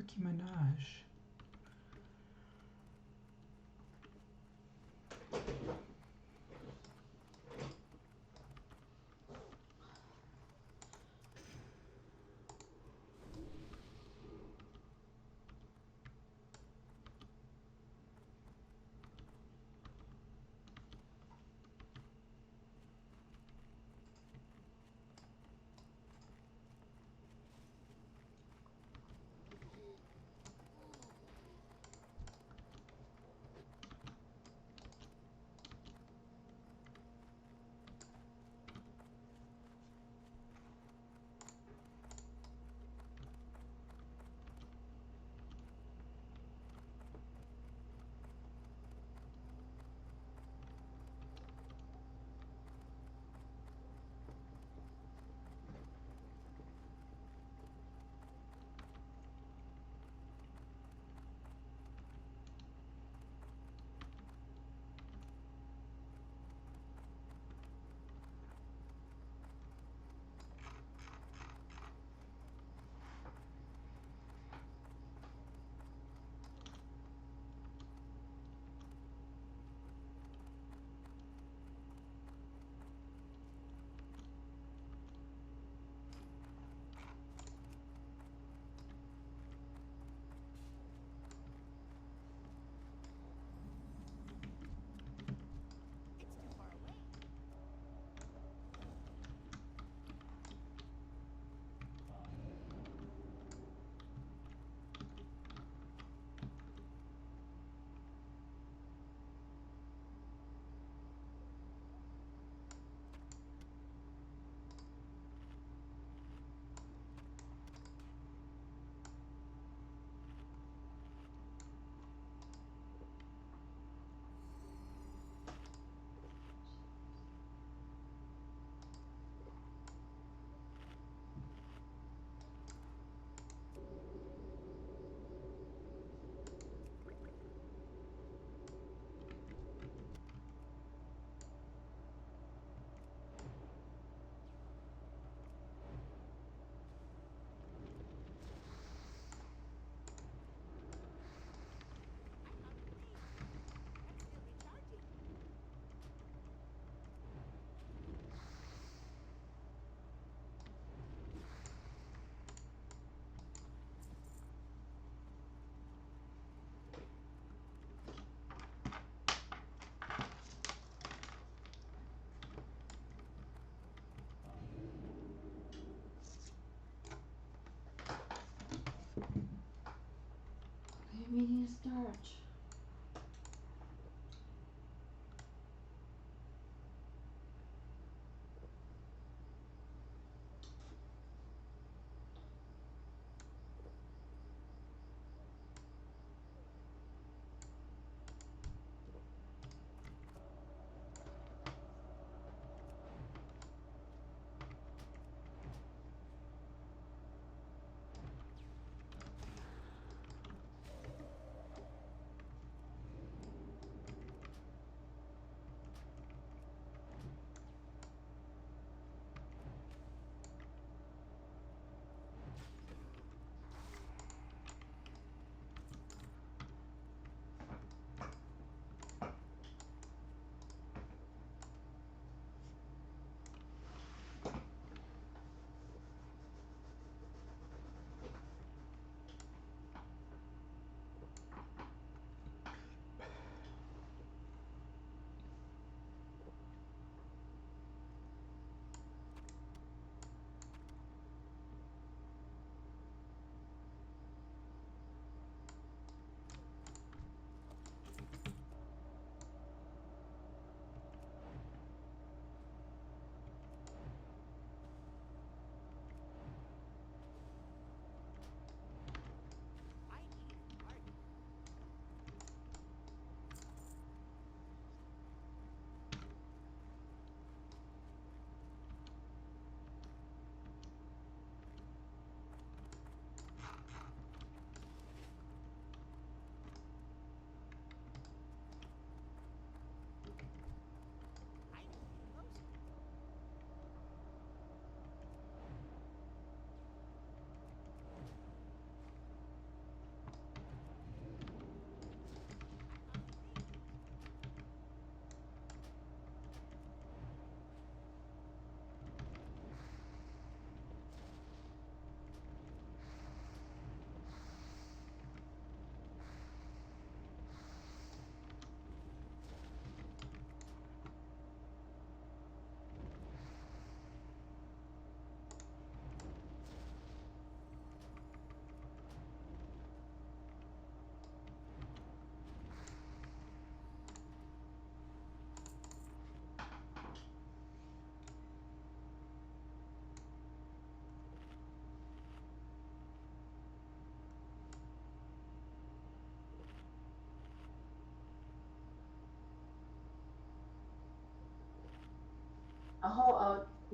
Nicki Minaj. Reading start.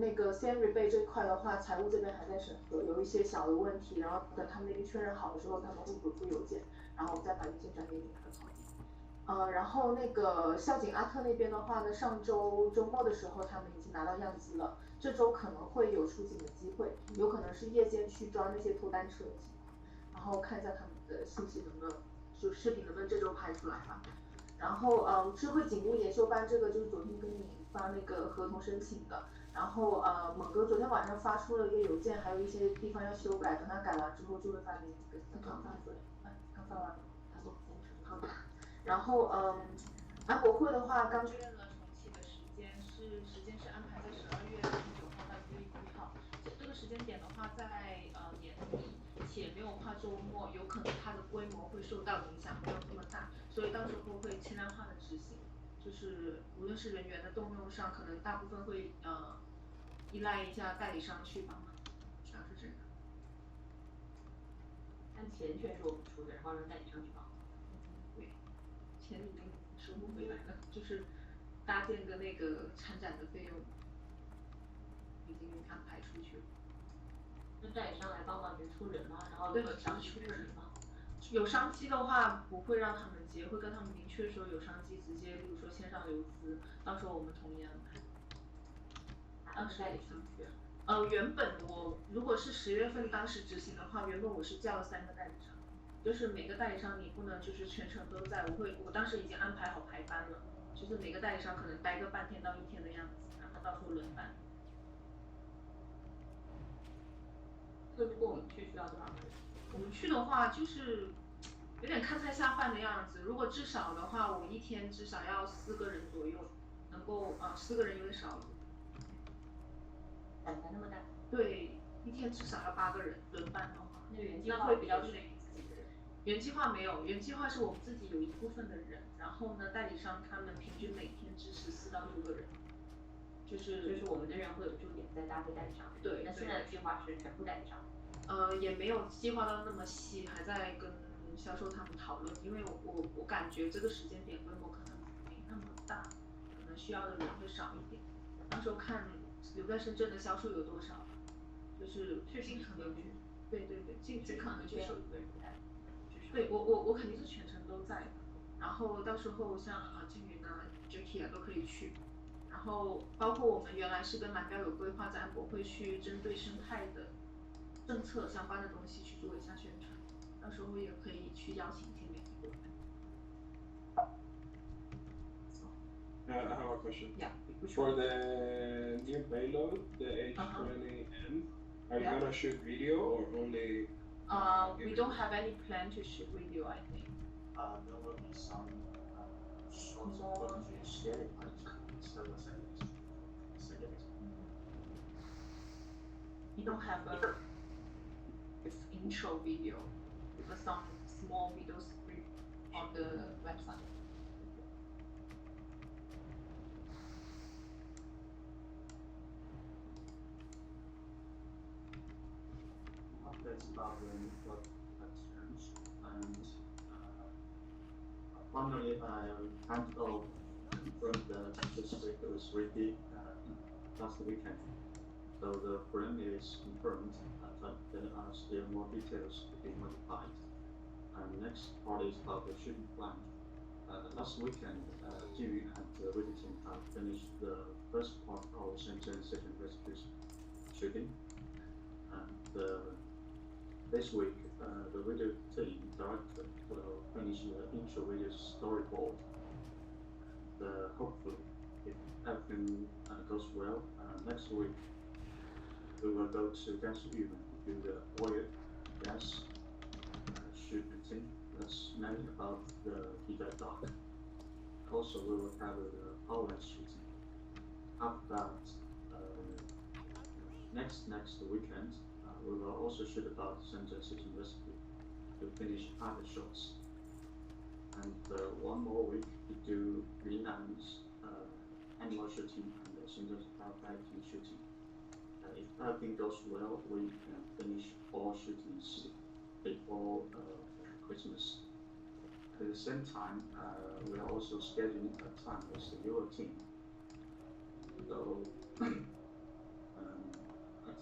那个 CM rebate 这一块的话，财务这边还在审核，有一些小的问题，然后等他们那边确认好的时候，他们会回复邮件，然后我们再把邮件转给你们。然后那个校警阿特那边的话呢，上周周末的时候他们已经拿到样机了，这周可能会有出警的机会，有可能是夜间去抓那些脱单车的情况，然后看一下他们的信息能不能，就视频能不能这周拍出来吧。然后智慧警务研修班这个就是昨天跟你发那个合同申请的，然后猛哥昨天晚上发出了一个邮件，还有一些地方要修改，等他改完之后就会发给你。刚发出来，刚发完了。好的。然后安博会的话，刚确认了重启的时间是安排在12月29号到1月1号。这个时间点的话，在年底且没有跨周末，有可能它的规模会受到影响，没有那么大，所以到时候会轻量化的执行。就是无论是人员的动用上，可能大部分会依赖一下代理商去帮忙，主要是这个。但钱全是我们出的，然后让代理商去帮。对，钱已经收不回来了，就是搭建跟那个参展的费用已经安排出去了。那代理商来帮忙，就是出人吗？然后有商机出人吗？有商机的话不会让他们接，会跟他们明确说有商机，直接比如说线上流资，到时候我们统一安排。当时代理商去。原本我如果是10月份当时执行的话，原本我是叫了3个代理商，就是每个代理商你不能就是全程都在，我当时已经安排好排班了，就是每个代理商可能待个半天到1天的样子，然后到时候轮班。如果我们去需要多少个人？我们去的话就是有点看菜下饭的样子，如果至少的话，我1天至少要4个人左右，能够4个人有点少了。胆子那么大？对，1天至少要8个人轮班的话，那原计划会比较选自己的人。原计划没有，原计划是我们自己有一部分的人，然后呢，代理商他们平均每天支持4到6个人，就是我们的人会有驻点再搭配代理商。对。那现在的计划是全部代理商。也没有计划到那么细，还在跟销售他们讨论，因为我感觉这个时间点规模可能没那么大，可能需要的人会少一点。到时候看留在深圳的销售有多少，就是尽可能对，尽可能去收一个人带。对，我肯定是全程都在的，然后到时候像金云啊、Jacky 啊都可以去，然后包括我们原来是跟蓝标有规划，在安博会去针对生态的政策相关的东西去做一下宣传，到时候也可以去邀请一些媒体过来。I have a question. Yeah. For the new payload, the H20M, are you gonna shoot video or only? We don't have any plan to shoot video, I think. There will be some short footage shared by server settings. We don't have a intro video, but some small videos on the website. Updates about the network concerns and finally I kind of confirmed that this week was ready last weekend. So the frame is confirmed, but there are still more details to be modified. And next part is about the shooting plan. Last weekend, Jiyu and the video team have finished the first part of Shenzhen Second Rescue's shooting. And this week, the video team director will finish the intro video storyboard. Hopefully, if everything goes well, next week we will go to gas to do the oil gas shooting. That's mainly about the Giga dock. Also, we will have the power shooting. After that, next weekend, we will also shoot about Shenzhen City Rescue to finish other shots. And one more week to do Yunan's animal shooting and the Shenzhen Firefighting shooting. If everything goes well, we can finish all shootings before Christmas. At the same time, we are also scheduling a time with the Euro team. So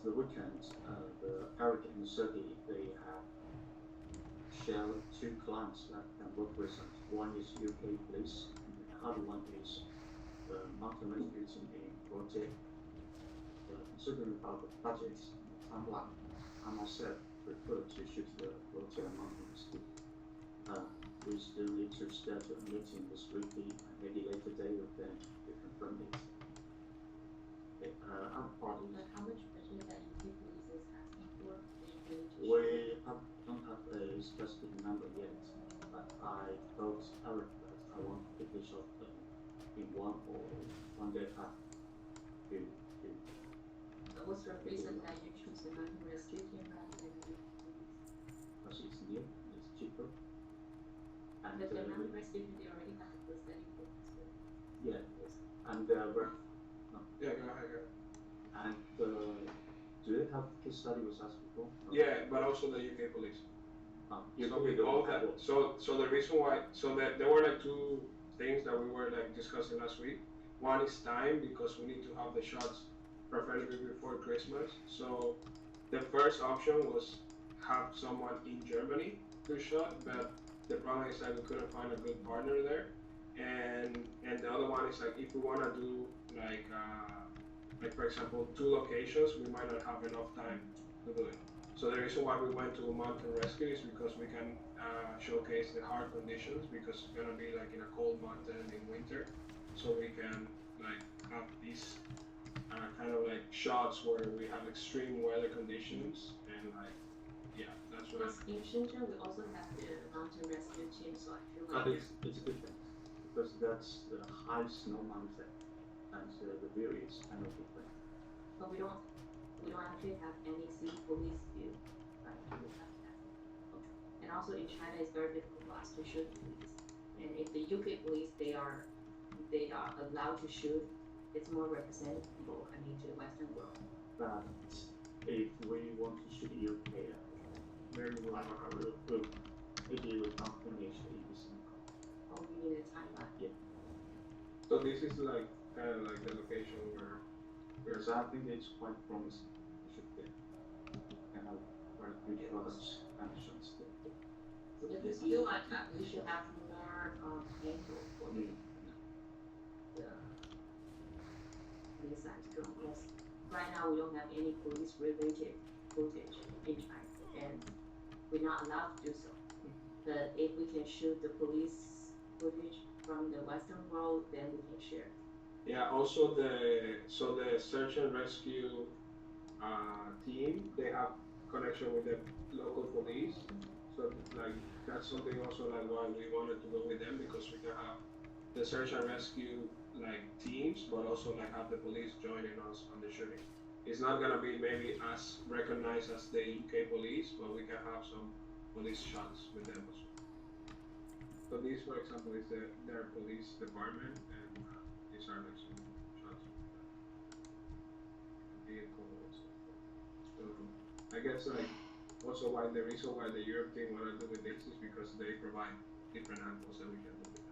the weekend, Eric and Sergey, they have shared 2 clients that can work with us. One is UK police, and the other one is the mountain rescue team in Rote. Considering about the budget and the timeline, I myself prefer to shoot the Rote mountain rescue. We still need to schedule a meeting this week and maybe later day with them to confirm it. Okay, other parties. But how much budget that UK police is asking for? We don't have a specific number yet, but I told Eric that I want to finish off in 1 day half. But what's the reason that you choose the mountain rescue team rather than the UK police? Because it's near, it's cheaper. And But the mountain rescue team, they already have the study for this. yeah, and we're Yeah, go ahead. and do they have case study with us before? No. Yeah, but also the UK police. You So with all that, so the reason why, so that there were like 2 things that we were like discussing last week. One is time, because we need to have the shots preferably before Christmas. So the first option was have someone in Germany to shot, but the problem is that we couldn't find a good partner there. And the other one is like if we wanna do like for example 2 locations, we might not have enough time to do it. So the reason why we went to mountain rescue is because we can showcase the hard conditions, because it's gonna be like in a cold mountain in winter. So we can like have these kind of like shots where we have extreme weather conditions and like, yeah, that's what. Plus in Shenzhen, we also have the mountain rescue team, so I feel But like it's a good thing, because that's the high snow mountain, and the view is kind of different. but we don't actually have any city police view. Right? We have that. And also in China, it's very difficult for us to shoot police. And if the UK police, they are allowed to shoot, it's more representable, I mean, to the Western world. But if we want to shoot UK, very well, maybe we can't finish in December. Or we need a timeline. Yeah. So this is like kind of like the location where Because I think it's quite promising. We should get kind of very good products and shots there. If we feel like that, we should have more angle for the science drone. Yes. Right now, we don't have any police-related footage in China, and we're not allowed to do so. But if we can shoot the police footage from the Western world, then we can share. Yeah, also the search and rescue team, they have connection with the local police. So like that's something also like why we wanted to go with them, because we can have the search and rescue like teams, but also like have the police joining us on the shooting. It's not gonna be maybe as recognized as the UK police, but we can have some police shots with them also. So this, for example, is their police department, and these are like some shots of the vehicle also. So I guess like also why the reason why the Europe team wanna do with this is because they provide different angles that we can do with them.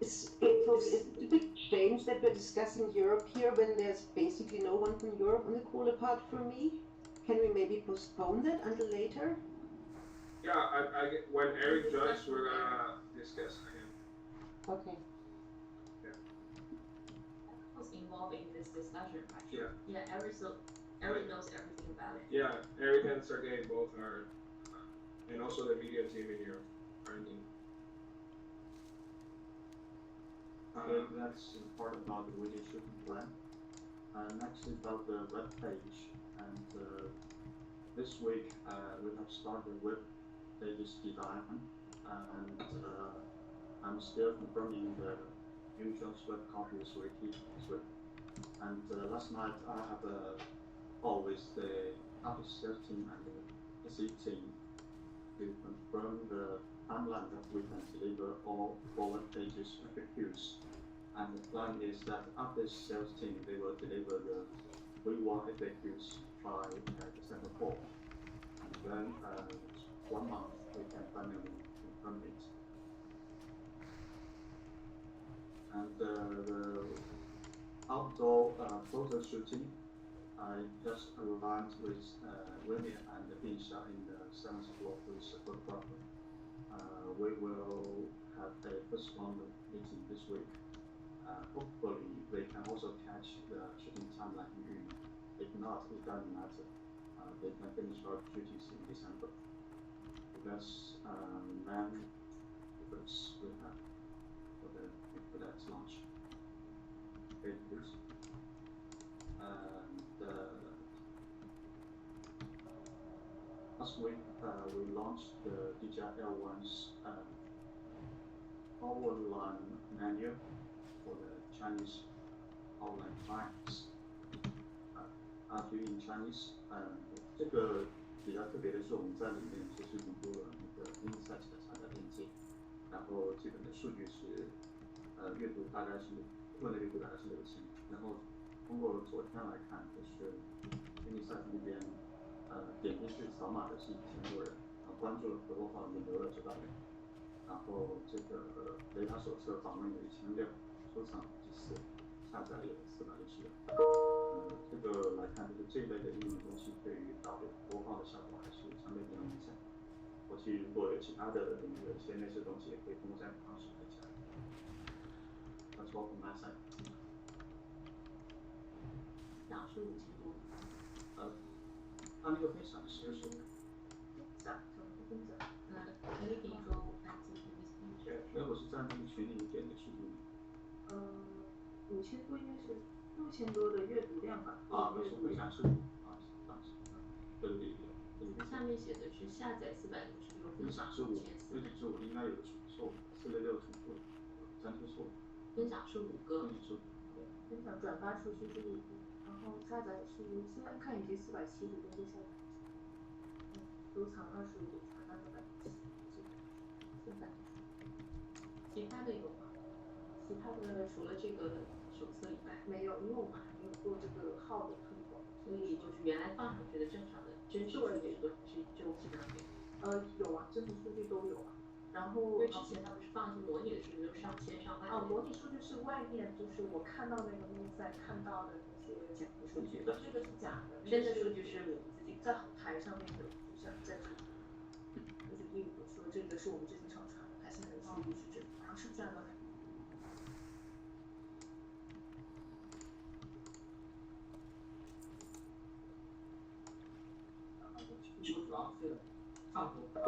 It's a bit strange that we're discussing Europe here when there's basically no one from Europe on the call apart from me. Can we maybe postpone that until later? Yeah, when Eric joins, we're gonna discuss again. Okay. Was involved in this discussion, right? Yeah. Yeah, Eric knows everything about it. Yeah, Eric and Sergey both are, and also the video team in Europe are in. So that's part about the video shooting plan. Next is about the web page, and this week we have started web pages design, and I'm still confirming the usual web copy is wiki this week. And last night I have a call with the office sales team and the SE team to confirm the timeline that we can deliver all 4 web pages FAQs. And the plan is that after sales team, they will deliver the V1 FAQs by December 4th. And then 1 month, we can finally confirm it. And the outdoor photo shooting, I just aligned with Remy and Binsha in the 7th block with photographer. We will have a first round meeting this week. Hopefully they can also catch the shooting timeline in June. If not, it doesn't matter. They can finish our duties in December. That's main efforts we have for that launch. Okay, please. And last week we launched the DJI L1's online menu for the Chinese online clients. Argue in Chinese， 这个比较特别的是，我们在里面其实引入了一个 Insight 的参加链接，然后基本的数据是，阅读大概是中文的阅读大概是6000，然后通过昨天来看，就是 Insight 那边，点进去扫码的是1000多人，关注了合作号引流了900人，然后这个雷达手册访问有1600，收藏14，下载有460人。这个来看，就是这一类的应用东西对于导流播放的效果还是相对比较明显。后期如果有其他的领域的一些类似的东西，也可以通过这样的方式分享。That's all from my side. 讲是5000多。他那个分享是什么？anything go active in this future? 没有，我是在那个群里给的数据。 5000多应该是6000多的阅读量吧？那是分享是对。下面写的是下载466，分享是5400。分享是我应该有错，466重复，粘贴错。分享是5个。分享转发出去是5个，然后下载是现在看已经470多个下载。收藏25个，传单170，现在。其他的有吗？其他的除了这个手册以外，没有，因为我们还没有做这个号的推广，所以就是原来放上去的正常的真实数据都是就基本上没有。有啊，真实数据都有啊。然后因为之前他不是放一些模拟的数据，都上千上万。模拟数据是外面，就是我看到那个赛看到的那些假的数据，那个是假的，真的数据是我们自己在台上面的，就像在这里，就是例如说这个是我们之前上传的，它现在的数据是这个，然后是这样的。主要是上图主要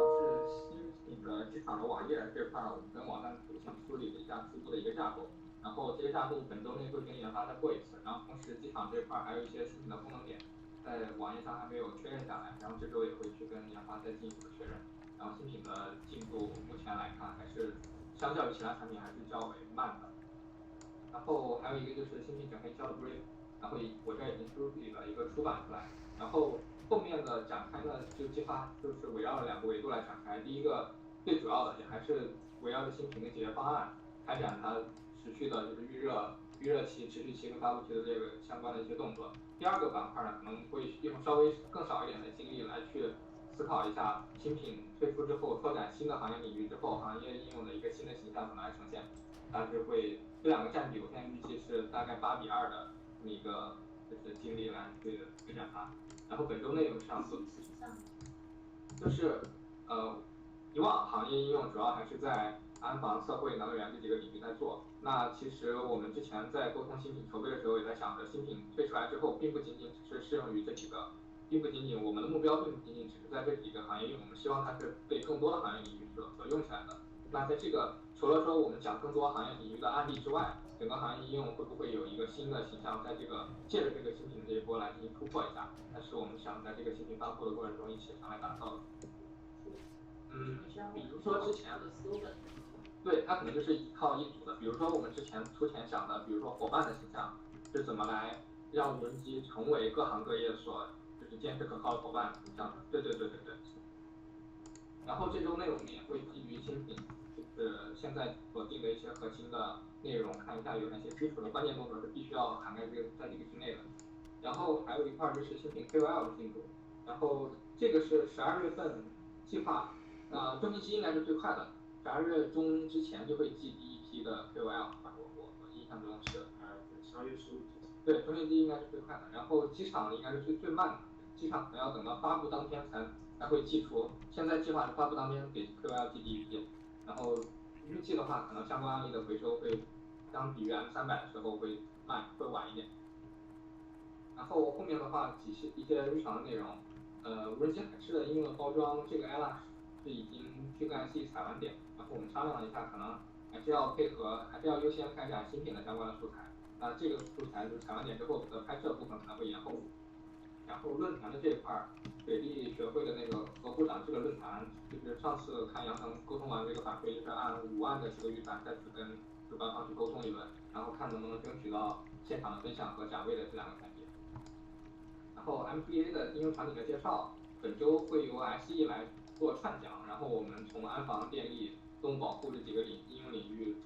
是新那个机场的网页这块，我们跟网站图形梳理了一下初步的一个架构，然后这个架构本周内会跟研发再过一次，然后同时机场这块还有一些新品的功能点，在网页上还没有确认下来，然后这周也会去跟研发再进一步的确认，然后新品的进度目前来看还是相较于其他产品还是较为慢的，然后还有一个就是新品整配交的 brief， 然后我这已经梳理了一个出版出来，然后后面的展开呢，就计划就是围绕着2个维度来展开。第一个最主要的也还是围绕着新品的解决方案，开展它持续的就是预热期、持续期跟发布期的这个相关的一些动作。第2个板块呢，可能会用稍微更少一点的精力来去思考一下新品推出之后，拓展新的行业领域之后，行业应用的一个新的形象怎么来呈现。大致会这2个占比，我现在预计是大概8比2的这么一个就是精力来去推展它。然后本周内容上就是以往行业应用主要还是在安防、测绘、能源这几个领域在做。那其实我们之前在沟通新品筹备的时候，也在想着新品推出来之后，并不仅仅只是适用于这几个，并不仅仅我们的目标并不仅仅只是在这几个行业用，我们希望它是被更多的行业领域所用起来的。那在这个除了说我们讲更多行业领域的案例之外，整个行业应用会不会有一个新的形象，在这个借着这个新品的这一波来进行突破一下？那是我们想在这个新品发布的过程中一起上来打造的。比如说之前对，它可能就是一套一组的。比如说我们之前出钱想的，比如说伙伴的形象是怎么来让无人机成为各行各业所就是坚实可靠的伙伴形象。对。然后这周内我们也会基于新品，就是现在所定的一些核心的内容，看一下有哪些基础的关键动作是必须要涵盖在这个之内的。然后还有一块就是新品 KOL 的进度，然后这个是12月份计划，中期应该是最快的，12月中之前就会寄第一批的 KOL， 我印象中是12月15日。对，中信机应该是最快的，然后机场应该是最慢的，机场可能要等到发布当天才会寄出。现在计划是发布当天给 QL 寄第一批，然后预计的话，可能相关案例的回收会相比于 M300的时候会晚一点。然后后面的话，一些日常的内容，无人机海狮的应用的包装，这个 Ella 是已经去跟 IC 采完点，然后我们商量了一下，可能还是要优先开展新品的相关的素材。那这个素材就是采完点之后的拍摄部分可能会延后。然后论坛的这一块，水利学会的那个和部长这个论坛，就是上次看杨腾沟通完这个反馈，就是按5万的这个预算再次跟主办方去沟通一轮，然后看能不能争取到现场的分享和展位的这2个环节。然后 MPA 的应用场景的介绍，本周会由 SE 来做串讲，然后我们从安防、电力、动物保护这几个应用领域，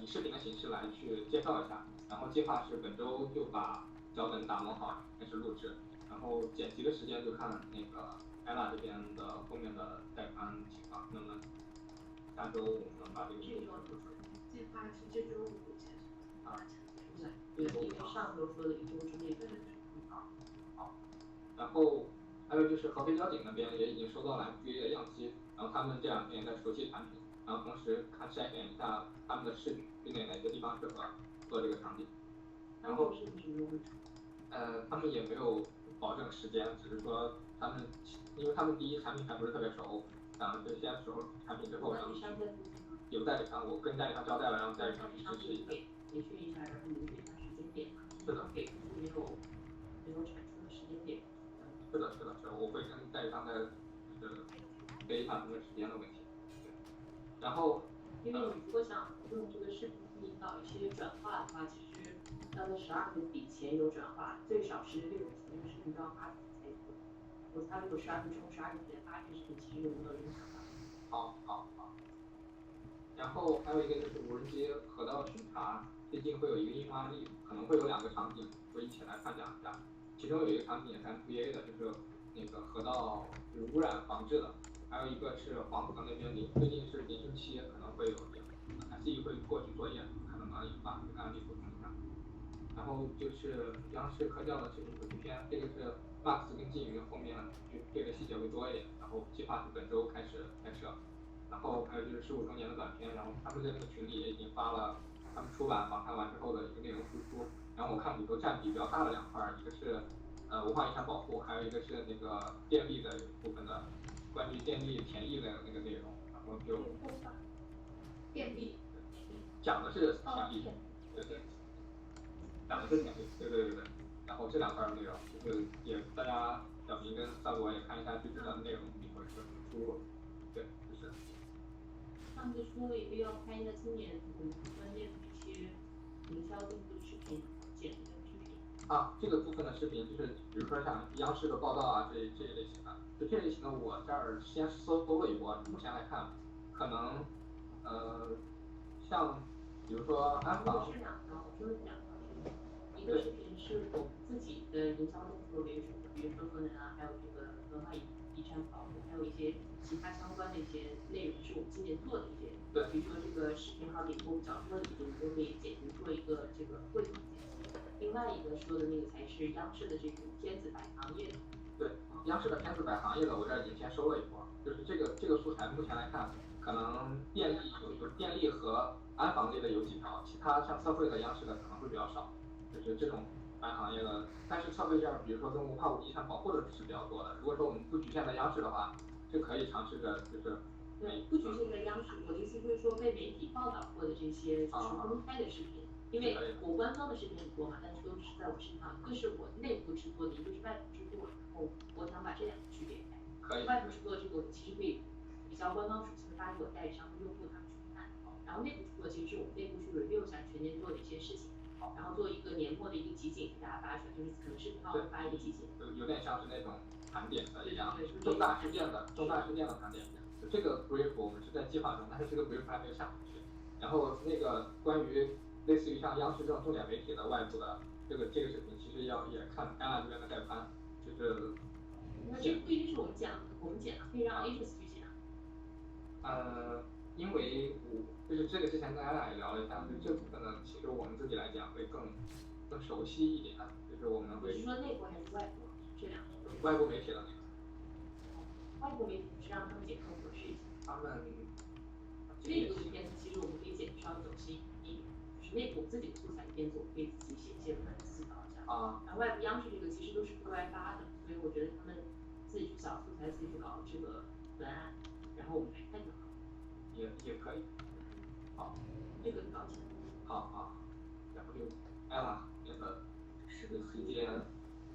以视频的形式来去介绍一下。然后计划是本周就把脚本打磨好，开始录制，然后剪辑的时间就看那个 Ella 这边的后面的带宽情况。那么下周我们能把这个计划是这周5对，因为上周说的1周之内的。好，然后还有就是合肥交警那边也已经收到了 MPA 的样机，然后他们这2天在熟悉产品，然后同时筛选一下他们的视频哪些地方适合做这个场景。然后他们也没有保证时间，只是说因为他们第一产品还不是特别熟，就先熟产品之后，然后有代理商，我跟代理商交代了，让代理商去支持一下。培训一下，然后明确一下时间点。是的。给出没有产出的时间点。是的，我会跟代理商就是给一下他们时间的问题。然后，因为你如果想用这个视频引导一些转化的话，其实要在12分以前有转化，最少是6个这个视频都要发出才有。他如果12分钟、12点前发这个视频，其实有没有影响到？好。然后还有一个就是无人机河道巡查，最近会有一个硬案例，可能会有2个场景，会一起来看讲一下。其中有一个场景也是 MPA 的，就是那个河道就是污染防治的，还有一个是黄河那边最近是临汛期，可能会有SE 会过去作业，看能不能把这个案例补充一下。然后就是央视科教的视频主题片，这个是 Max 跟金鱼后面这个细节会多一点，然后计划是本周开始拍摄。然后还有就是15周年的短片，然后他们在那个群里也已经发了他们出版访谈完之后的一个内容输出。然后我看里头占比比较大的2块，一个是文化遗产保护，还有一个是那个电力的部分的关于电力填益的那个内容，然后就电力讲的是填益，对，讲的是填益，对。然后这2块内容就是也大家小明跟萨博也看一下具体的内容一会儿是怎么出入，对，就是。上次说了一个要拍一下今年关键的一些营销动作视频，剪的视频。这个部分的视频就是比如说像央视的报道啊这一类型的，就这类型的我这儿先搜了一波，目前来看，可能像比如说安防。是2条，我说的是2条视频，一个视频是我们自己的营销动作为主的，比如说核能啊，还有这个文化遗产保护，还有一些其他相关的一些内容是我们今年做的一些。对。比如说这个视频号里我们讲说的里面都可以做一个这个汇总剪辑。另外一个说的那个才是央视的这种片子摆行业的。对，央视的片子摆行业的，我这儿已经先收了一波，就是这个素材目前来看，可能电力和安防类的有几条，其他像测绘的央视的可能会比较少，就是这种摆行业的。但是测绘这儿，比如说跟文化遗产保护的是比较多的。如果说我们不局限在央视的话，是可以尝试着就是。对，不局限在央视，我的意思就是说被媒体报道过的这些就是公开的视频，因为我官方的视频很多嘛，但是都是在我身上，一个是我内部制作的，一个是外部制作，然后我想把这2个区别开。可以。外部制作这个其实可以比较官方属性的发给我代理商和用户他们去看，然后内部制作其实是我们内部去 review 一下全年做的一些事情，然后做一个年末的一个集锦给大家发出来，就是可能视频号会发一个集锦。有点像是那种盘点的一样，重大事件的盘点。这个 brief 我们是在计划中，但是这个 brief 还没有下出去。然后那个关于类似于像央视这种重点媒体的外部的这个视频，其实也看安娜这边的带宽，就是。那这不一定是我们剪，可以让 agency 去剪。因为就是这个之前跟安娜也聊了一下，就这部分呢，其实我们自己来讲会更更熟悉一点，就是我们会。你是说内部还是外部？这两个都。外部媒体的那个。外部媒体是让他们剪更合适一些。他们。内部的片子其实我们可以剪稍微走心一点，就是内部自己的素材片子，我们可以自己写一些文字稿这样。然后外部央视这个其实都是对外发的，所以我觉得他们自己去找素材，自己去搞这个文案，然后我们来看就好。也可以。好。这个搞起来。好。然后就艾拉那个时间。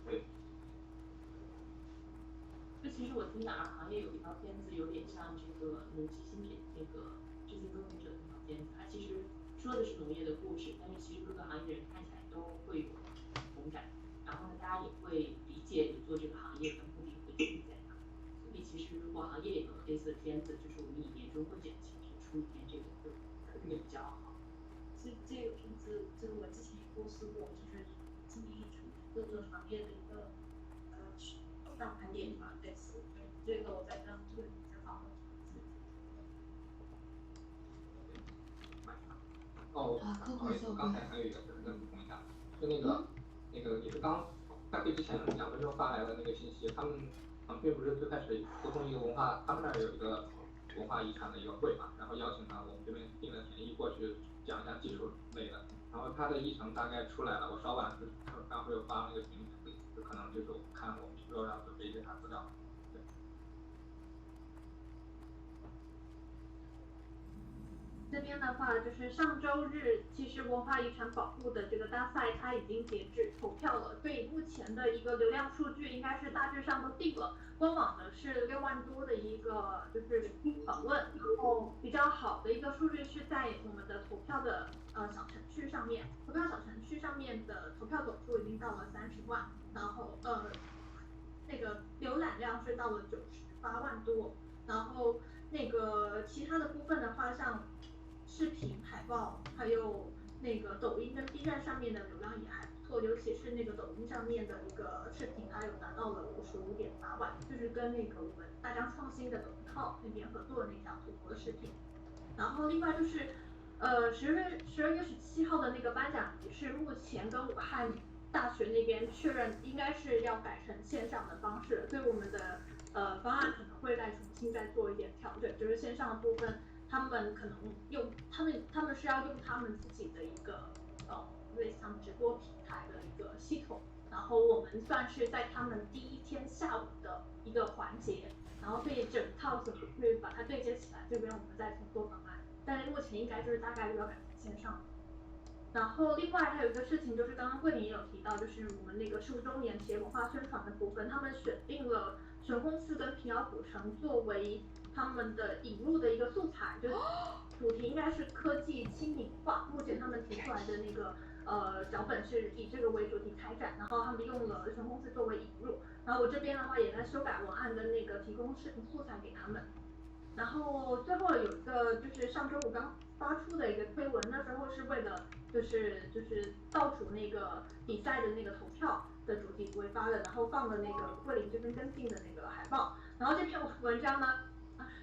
对。就其实我听讲行业有一条片子有点像这个农机新品那个知行耕耘者那条片子，它其实说的是农业的故事，但是其实各个行业的人看起来都会有同感，然后呢大家也会理解你做这个行业的目的和意义在哪。所以其实如果行业里有类似的片子，就是我们以年终会剪的形式出一篇，这个会比较好。这个片子就是我之前也构思过，就是经历各个行业的一个大盘点吧，类似。这个我在跟这个女生讨论。哦，不好意思，刚才还有一个就是跟补充一下，就那个也是刚开会之前2分钟发来的那个信息，他们并不是最开始沟通一个文化，他们那儿有一个文化遗产的一个会嘛，然后邀请他，我们这边定了前议过去讲一下技术类的，然后他的议程大概出来了，我稍晚是刚会有发那个群里，就可能就是我看我们需要准备一些啥资料。这边的话，就是上周日，其实文化遗产保护的这个大赛它已经截止投票了，所以目前的一个流量数据应该是大致上都定了。官网呢是6万多的一个就是访问，然后比较好的一个数据是在我们的投票的小程序上面，投票小程序上面的投票总数已经到了30万，然后那个浏览量是到了98万多，然后那个其他的部分的话，像视频、海报，还有那个抖音跟 B 站上面的流量也还不错，尤其是那个抖音上面的一个视频，还有达到了55.8万，就是跟那个我们大疆创新的抖音号那边合作的那条土博的视频。然后另外就是12月17号的那个颁奖仪式，目前跟武汉大学那边确认应该是要改成线上的方式，所以我们的方案可能会再重新再做一点调整，就是线上的部分。他们可能用他们是要用他们自己的一个类似像直播平台的一个系统，然后我们算是在他们第1天下午的一个环节，然后这一整套怎么去把它对接起来，这边我们再重做方案，但是目前应该就是大概率要改成线上。然后另外还有一个事情就是刚刚桂林也有提到，就是我们那个15周年企业文化宣传的部分，他们选定了全公司跟平遥古城作为他们的引入的一个素材，就是主题应该是科技轻盈化，目前他们提出来的那个脚本是以这个为主题开展，然后他们用了全公司作为引入，然后我这边的话也在修改文案跟那个提供视频素材给他们。然后最后有一个就是上周五刚发出的一个推文，那时候是为了就是倒数那个比赛的那个投票的主题为发的，然后放了那个桂林这边跟进的那个海报，然后这篇文章呢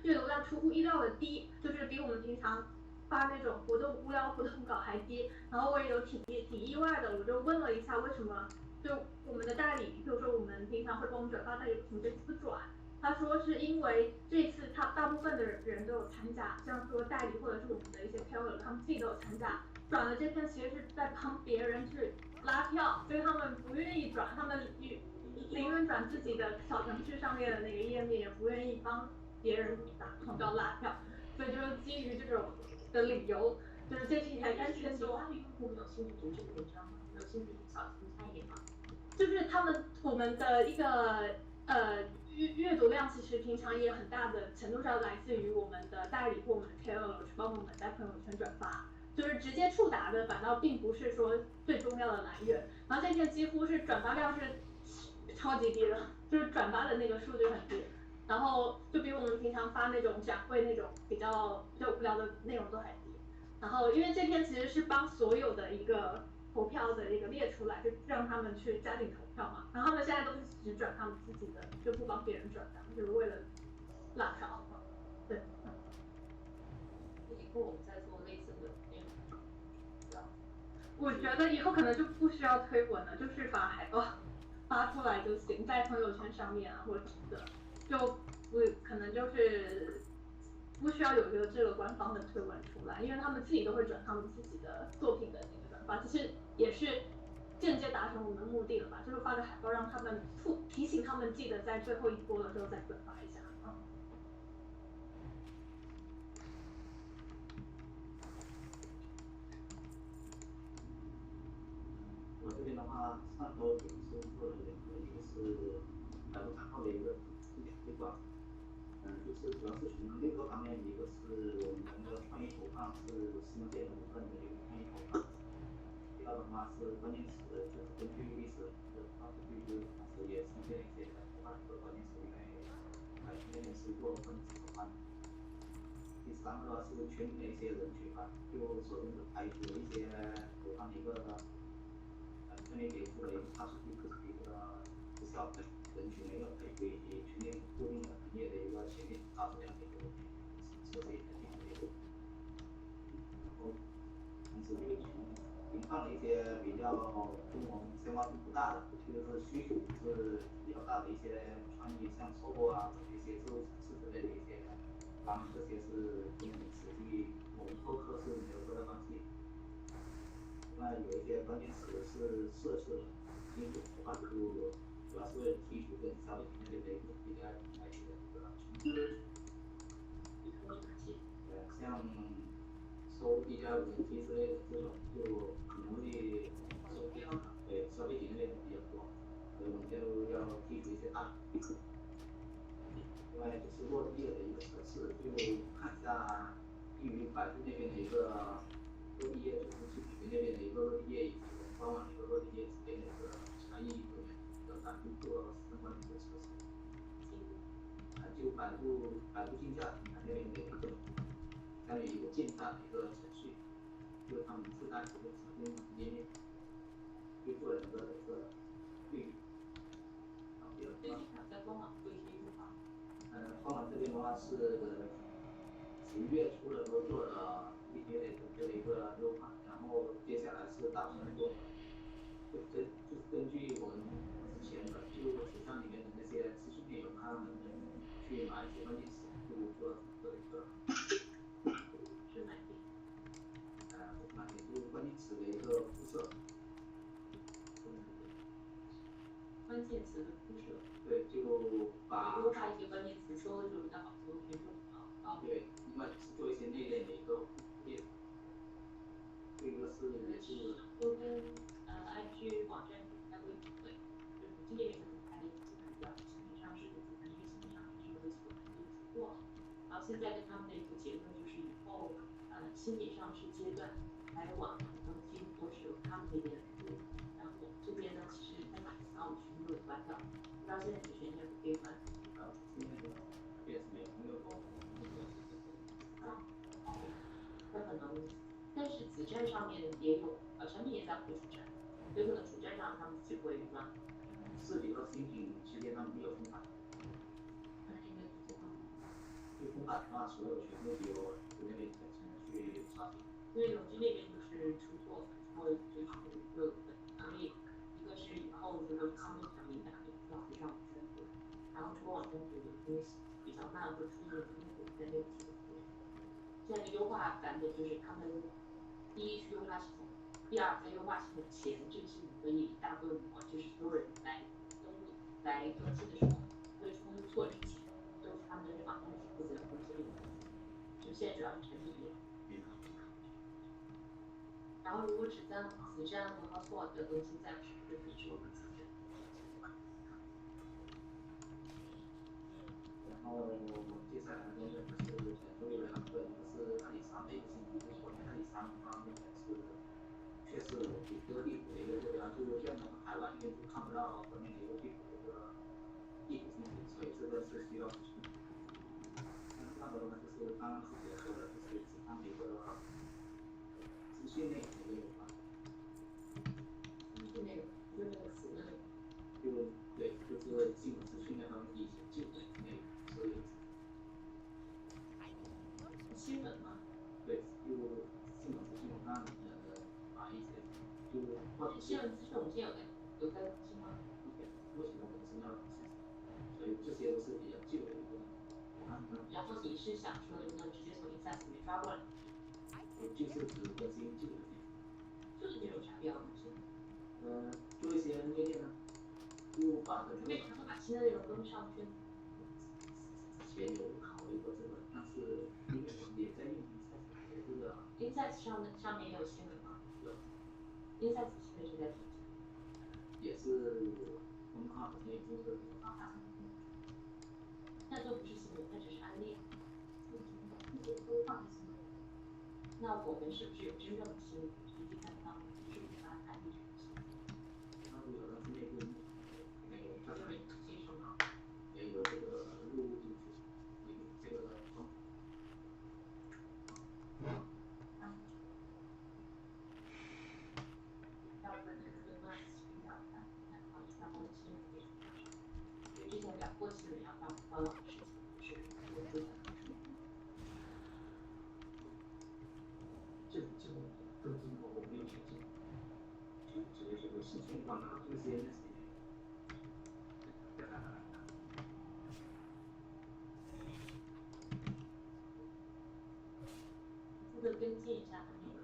阅读量出乎意料的低，就是比我们平常发那种无聊活动稿还低，然后我也有挺意外的，我就问了一下为什么就我们的代理，比如说我们平常会帮我们转发，但有什么这次不转？他说是因为这次他大部分的人都有参加，像说代理或者是我们的一些 KOL 他们自己都有参加，转了这篇其实是在帮别人去拉票，所以他们不愿意转，他们宁愿转自己的小程序上面的那个页面，也不愿意帮别人打广告拉票，所以就是基于这种的理由，就是这期才3000多。他的用户没有兴趣读这个文章吗？没有兴趣小心看一眼吗？就是我们的一个阅读量其实平常也很大的程度上来自于我们的代理或我们的 KOL 去帮我们在朋友圈转发，就是直接触达的反倒并不是说最重要的来源，然后这篇几乎是转发量是超级低的，就是转发的那个数据很低，然后就比我们平常发那种展会那种比较无聊的内容都还低，然后因为这篇其实是帮所有的一个投票的一个列出来，就让他们去加紧投票嘛。然后他们现在都是只转他们自己的，就不帮别人转的，就是为了拉票。对。以后我们再做类似的内容。我觉得以后可能就不需要推文了，就是把海报发出来就行，在朋友圈上面啊或者什么的，就不可能就是不需要有这个官方的推文出来，因为他们自己都会转他们自己的作品的那个转发，其实也是间接达成我们的目的了吧，就是发个海报让他们提醒他们记得在最后一波的时候再转发一下。我这边的话，上周也是做了一个是海报的一个推广，就是主要是从6个方面，一个是我们的那个创意投放是新建的部分的一个创意投放，第二的话是关键词，就是根据历史的大数据，同时也新建了一些投放的关键词，因为那边是做关键词投放。第三个是圈里的一些人群吧，就首先是排除一些投放的一个圈内给出的一个大数据一个绩效人群的一个排除，以及圈内固定的行业的一个前面大质量的一个设置肯定的一个，然后同时就评放了一些比较跟我们相关性不大的，就是需求是比较大的一些创意，像售后啊一些自助城市之类的一些。这些是跟实际我们后客是没有多大关系。另外有一些关键词是设置了清楚投放思路，主要是为了提取跟消费品那边的一个比较来的一个重置。像收比较人机之类的这种，就可能会收比较对消费品那边比较多，所以我们就要剔除一些大品。另外就是落地页的一个测试，就看一下基于百度那边的一个落地页，就是去那边的一个落地页以及我们官网的一个落地页之间的一个差异有没有百度做相关的一个测试。就百度竞价平台那边的一个相当于一个竞价的一个程序，就他们自带这个测评页面，就做了一个对比。最近还在官网做一些优化。官网这边的话是11月初的时候做了一些一个优化，然后接下来是打算做，就是根据我们之前的就纸上里面的那些资讯内容，他们去拿一些关键词，就做一个是买点。买点就是关键词的一个铺设。关键词的铺设。对，就把优化一些关键词，说的就比较好搜，群众对，另外是做一些内敛的一个铺垫。这个是也是都跟IG 网站来为主的，就是这类的排列基本上新品上市的主题，因为新品上市之后的几个都出过了，然后现在跟他们的一个结论就是以后新品上市阶段来往可能几乎都是由他们那边来做，然后我们这边呢其实在马上我们全部有关掉，不知道现在是全面不可以关。现在的也是没有沟通。那可能，但是子站上面也有产品也在回主站，有可能主站上他们自己会关。自己和新品之间他们没有封版。那应该直接关。就封版的话，所有全部由那边本身去刷新。因为永基那边就是出错，然后就是有所以一个是以后如果新的产品打给老师上宣布，然后出网站就有东西比较慢会出现在那个地方。现在的优化版本就是他们第一去优化系统，第二在优化系统前这个系统可以大规模，就是所有人来登录来更新的时候会出错之前，都是他们的网站负责更新的。就现在主要是产品页。然后如果只在子站和 Hotspot 的更新暂时就可以是我们子站。然后接下来呢就是都有两个，一个是阿里山的一个新品，就是我们阿里山方面是确实比这个地图的一个热量，就是像我们海外那边就看不到国内的一个地图的一个地图信息，所以这个是需要去。第二个呢就是刚刚自己说的，就是纸上的一个资讯内容的一个有关。资讯内容就是那个词的内容。就对，就是新闻资讯那方面一些基本内容，所以新闻嘛。对，就新闻资讯我看把一些或者新闻资讯我们现在有在更新吗？目前本身要所以这些都是比较旧的一个。然后你是想说能不能直接从 Insights 里面抓过来？就是只更新旧的内容。旧的内容啥必要更新？做一些内练啊，就把很多。为啥会把新的内容更上去呢？之前有考虑过这个，但是因为我们也在用 Insights 这个。Insights 上面也有新闻吗？有。Insights 新闻是在什么？也是我们好像也做这个那都不是新闻，那只是案例。都放在新闻。那我们是不是有真正的新闻？实际看到是不是把案例这个新闻？那有的是内部没有，它就没接收到。也有这个录入进去，这个方法。要不然就是跟 Max 比较看，然后的新闻给上上。因为之前聊过新闻要报道的事情，是我做的。这个更新后我没有确定，这个事情放哪这些那些。这个跟进一下那个。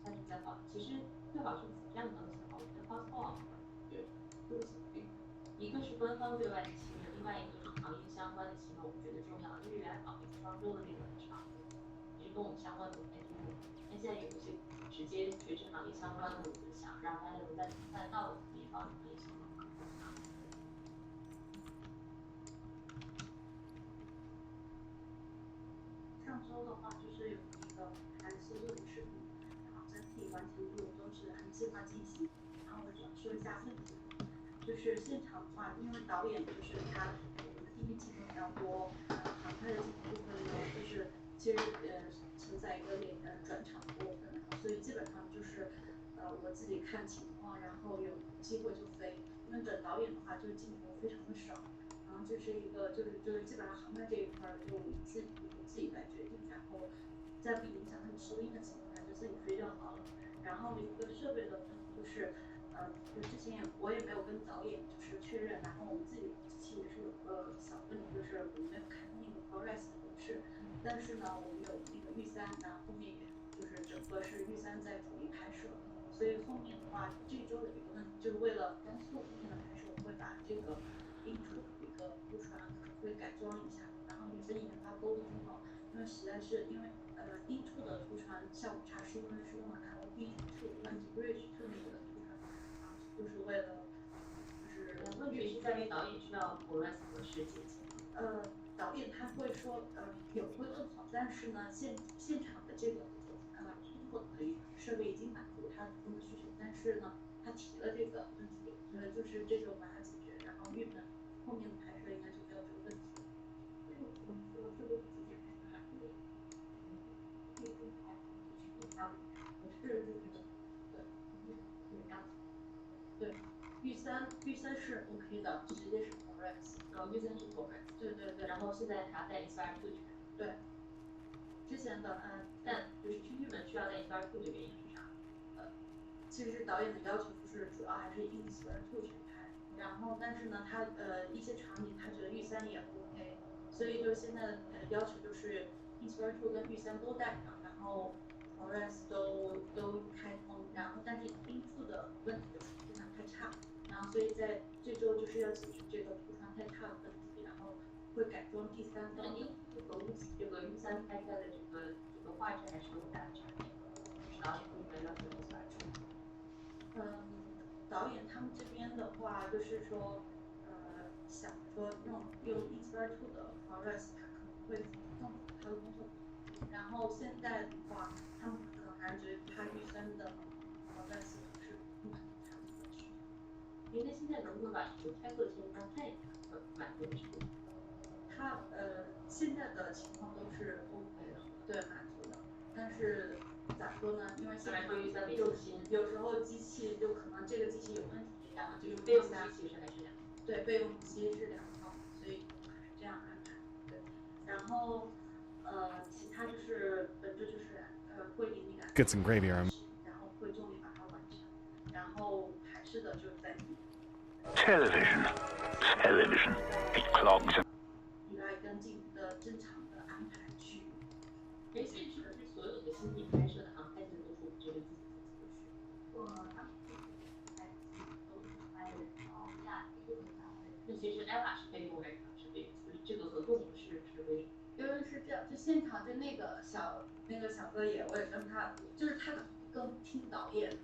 那就再好，其实最好是几样东西好，我觉得 Hardcore。对，这个是肯定。一个是官方对外的新闻，另外一个是行业相关的新闻，我们觉得重要。就是原来搞那个双周的那个场，也是跟我们相关的，没听过。但现在有一些直接垂直行业相关的，我就想让大家能在看得到的地方可以相关。上周的话就是有一个韩式录影视频，然后整体完成度都是很计划进行。然后我想说一下问题，就是现场的话，因为导演就是他我们的第一镜头比较多，航拍的镜头部分呢就是其实承载一个转场的部分，所以基本上就是我自己看情况，然后有机会就飞，因为等导演的话就是镜头非常的少。然后这是一个就是基本上航拍这一块就自己来决定，然后在不影响他们收音的情况下就自己飞就好了。然后一个设备的就是就之前我也没有跟导演就是确认，然后我们自己机器也是有个小问题，就是我们没有开那个 ProRes 的模式，但是呢我们有那个预三，然后后面也就是整个是预三在主力拍摄，所以后面的话这周有一个问题，就是为了甘肃后面的拍摄，我会把这个音出一个不传会改装一下，然后也跟研发沟通了，因为实在是因为音出的图传效果差，是因为是用了 LB2 Bridge 那个图传，就是为了就是问题是在于导演需要 ProRes 和实际情况。导演他会说会更好，但是呢现场的这个音混的设备已经满足他提供的需求，但是呢他提了这个问题，就是这种把它解决，然后原本后面的拍摄应该就没有这个问题。我们说这个自己拍摄还可以，可以更好，不是就是对，预三是 OK 的，直接是 ProRes。预三是 ProRes。对对对。然后现在还要在 Inspire2 去。对。之前的但就是区域们需要在 Inspire2 这边也是啥？其实导演的要求就是主要还是 Inspire2 去拍，然后但是呢他一些场景他觉得预三也 OK， 所以就现在的要求就是 Inspire2 跟预三都带上，然后 ProRes 都开通，然后但是音出的问题就是图传太差，然后所以在这周就是要解决这个图传太差的问题，然后会改装第三方。这个预三拍出来的这个画质还是有大的差别，就是导演会不会要求 Inspire2？导演他们这边的话就是说想说用 Inspire2 的 ProRes 它可能会更好它的工作，然后现在的话他们可能还是觉得它预三的 ProRes 是不满足他们的需求。因为现在能不能把这个开课前让再满足程度？他现在的情况都是 OK 的，对，满足的，但是咋说呢？因为现在有时候机器就可能这个机器有问题，然后就备用机器是还是两套？对，备用机是两套，所以还是这样安排。对，然后其他就是这就是会给你感 Get some gravy on. 然后会重力把它完成，然后排斥的就是在你 Television. It clogs. 以外跟进的正常的安排去。哎，所以是不是所有的新地拍摄的航拍镜都是我们这边自己负责去？那其实 Ella 是被动还是他是被动？所以这个合作模式是为。因为是这样，就现场就那个小哥也，我也跟他，就是他更听导演的，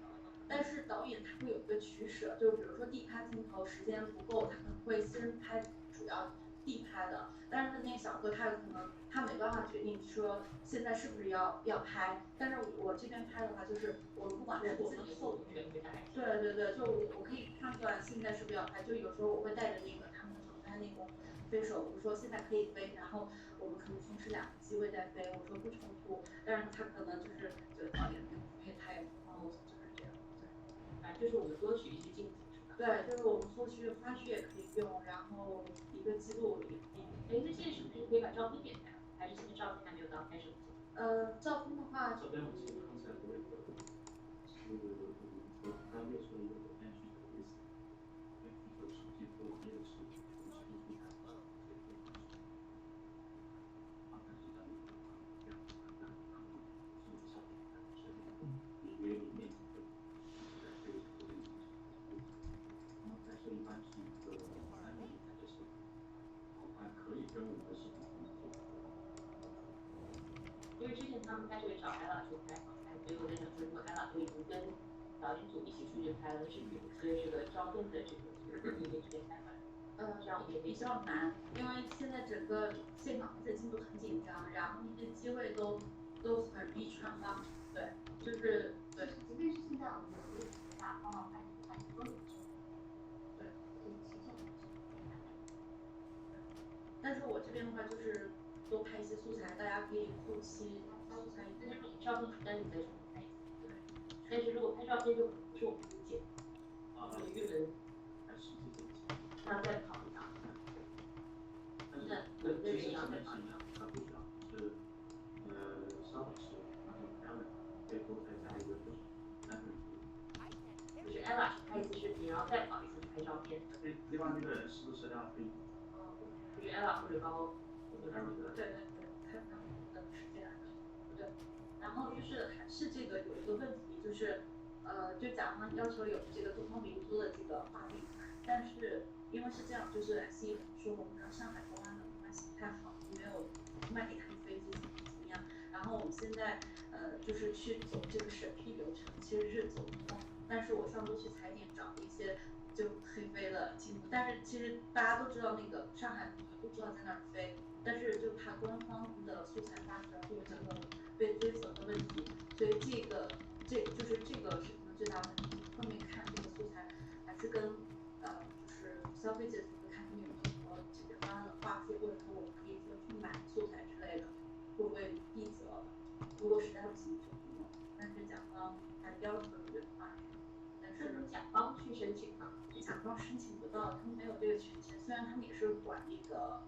但是导演他会有一个取舍，就比如说地拍镜头时间不够，他可能会先拍主要地拍的，但是那个小哥他有可能他没办法决定说现在是不是要拍，但是我这边拍的话就是我不管是自己后，对对对，就我可以判断现在是不是要拍，就有时候我会带着那个他们拍那个飞手，我说现在可以飞，然后我们可能同时2个机位在飞，我说不冲突，但是他可能就是导演不配拍，然后就是这样，对，反正就是我们多取一些镜子。对，就是我们后续花絮也可以用，然后一个记录也可以。哎，那现在是不是可以把照片点开？还是现在照片还没有到开始？照片的话，这边我其实刚才我也是我刚列出了一个我需求的意思，需求数据和我列出我需求约里面但是一般是一个3米它就是可以跟我们的视频因为之前他们拍这个找 Ella 去拍航拍，所以我在想说，如果 Ella 都已经跟导演组一起出去拍了视频，所以这个照片的这个你这边拍完，这样也比较难，因为现在整个现场的进度很紧张，然后那些机位都很容易穿帮，对，就是对。即便是现在我们有大帮忙拍都有对，但是我这边的话就是多拍一些素材，大家可以后期素材，但是你照片单你再重新拍一次，对。但是如果拍照片就不是我们理解，阅文那再跑一趟。那我们的人要再跑一趟。它不需要，是稍微是Ella最多再加一个就是3个人。就是 Ella 是拍一次视频，然后再跑一次拍照片。另外那个人是不是要飞？就是 Ella 或者高，对，看他们的时间安排。对，然后就是还是这个有一个问题，就是就甲方要求有这个东方明珠的这个画面，但是因为是这样，就是 SE 说我们的上海公安的关系不太好，没有卖给他们飞机怎么样，然后我们现在就是去走这个审批流程，其实是走不通，但是我上周去踩点找了一些就黑飞的记录，但是其实大家都知道那个上海都知道在哪儿飞，但是就怕官方的素材发出来会有这个被追责的问题，所以就是这个是可能最大的问题。后面看这个素材还是跟就是消费者看他们有没有什么解决方案的话术，或者说我们可以说去买素材之类的，会不会避责？如果实在不行就不用。但是甲方还标了合约的话，但是甲方去申请吗？甲方申请不到，他们没有这个权限。虽然他们也是管那个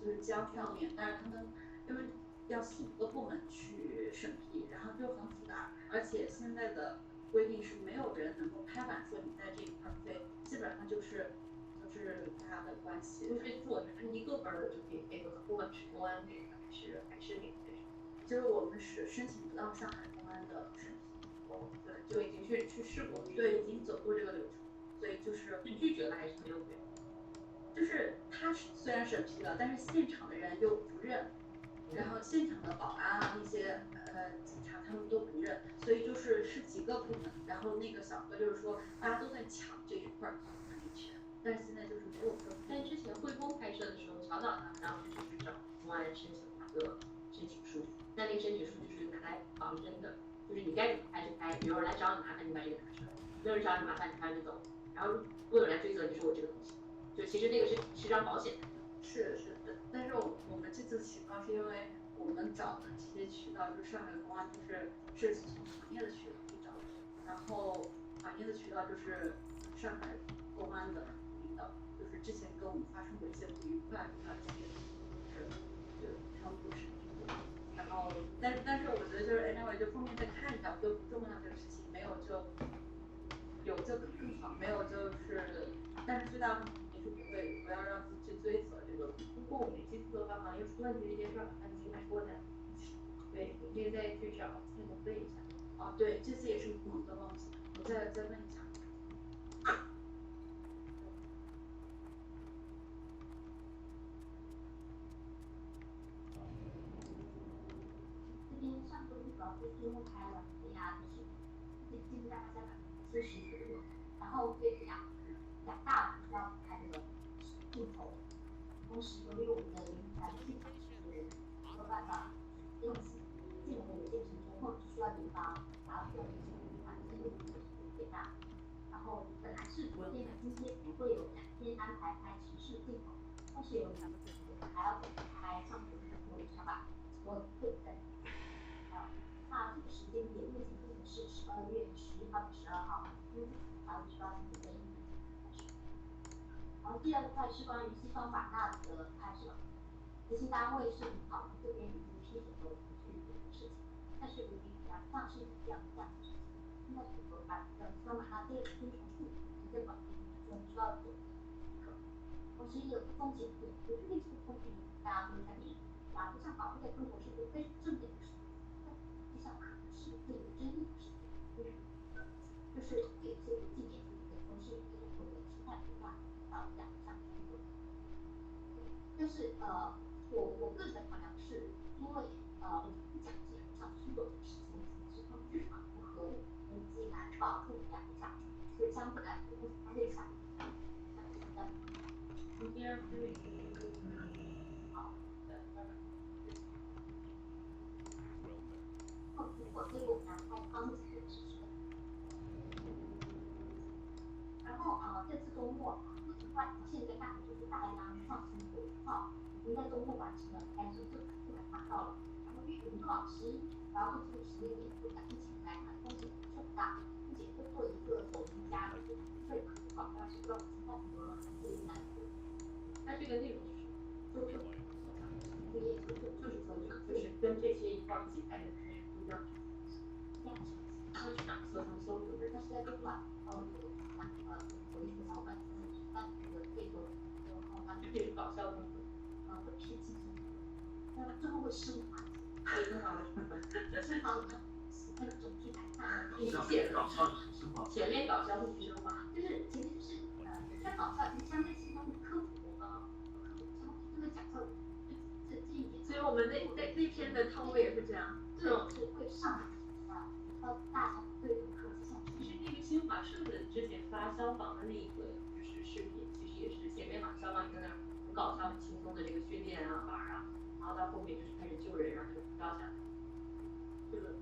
就是江上面，但是他们因为要4、5个部门去审批，然后就很复杂，而且现在的规定是没有人能够拍板说你在这一块飞，基本上就是大家的关系。就是做一个本儿就可以配合，不管是公安还是那个，就是我们是申请不到上海公安的审批。对，就已经去试过，对，已经走过这个流程，所以就是拒绝了还是没有对？就是他虽然审批了，但是现场的人又不认，然后现场的保安啊那些警察他们都不认，所以是几个部门，然后那个小哥就是说大家都在抢这一块管理权，但是现在就是没有分。但之前汇丰拍摄的时候，乔导他们当时就是找公安申请一个申请书，那个申请书就是拿来防真的，就是你该怎么拍就拍，有人来找你麻烦你把这个拿出来，没有人找你麻烦你拍完就走，然后如果有人来追责你说我这个东西，就其实那个是张保险。是的，但是我们这次情况是因为我们找的这些渠道，就是上海公安是从行业的渠道去找的，然后行业的渠道就是上海公安的领导，就是之前跟我们发生过一些不愉快，就是他们不审批，然后但是我觉得就是 anyway 就面再看一下，我觉得不重要这个事情，没有就有就更好，没有就是，但是最大问题是不要让自己去追责这个。通过我们这次的方法，又出问题这件事儿，把自己买过来。对，你可以再去找蔡总问一下。哦，对，这次也是我的忘记，我再问一下。这边上周主要是幕开了呀，就是进入大概在70%左右，然后对两大主要开这个镜头，同时由于我们的云台现场是没有办法用技能的有限程度，或者需要引发达到环境的最大。然后本来是昨天的今天会有2天安排开城市镜头，但是有还要开上午的火车吧，我对不对？那这个时间点目前定的是12月11号、12号，因为12月18号是可以开始。然后第二块是关于西双版纳的拍摄，执行单位是领导这边已经批准了我们去做的事情，但是由于上是这样的事情，现在西双版纳第二个宣传处在管理中需要做一个，同时也有风险点，我确定这个风险大家会在意，不像保护在中国是一个非常正面的事情。实际上可能是最有争议的事情，就是有些国际点都是这种所谓的生态规划到这样上去的。但是我个人的考量是，因为我不讲这个上去做的事情，是他们日常不合理，以及来保护两个价值，所以相对来说它会想今天好。我对我们开方子的支持。然后这次周末不仅现在干的就是大疆创新9号，已经在周末完成了，开始就拿到了。然后与杜老师，然后这个实验也会一起来看，风险不是很大，并且会做一个抖音加的对广告是不知道情况如何，这个难度。它这个内容是周六，这也就是跟这些一块儿起拍的内容不一样。他们去哪搜？他们搜就是但是在中短，我一个小伙伴但这个背后，这是搞笑的，会偏轻松，那最后会升华，升华了什么？升华了那个整体来看，前面搞笑后升华，就是前面就是太搞笑，相对其他的科普这个讲课，这一点。所以我们那篇的套路也是这样，对，是会上大家对这个科技上。其实那个新华社的之前发消防的那一个就是视频，其实也是前面嘛，消防员在那儿很搞笑、很轻松的这个训练啊、玩啊，然后到后面就是开始救人，然后就掉下来。这个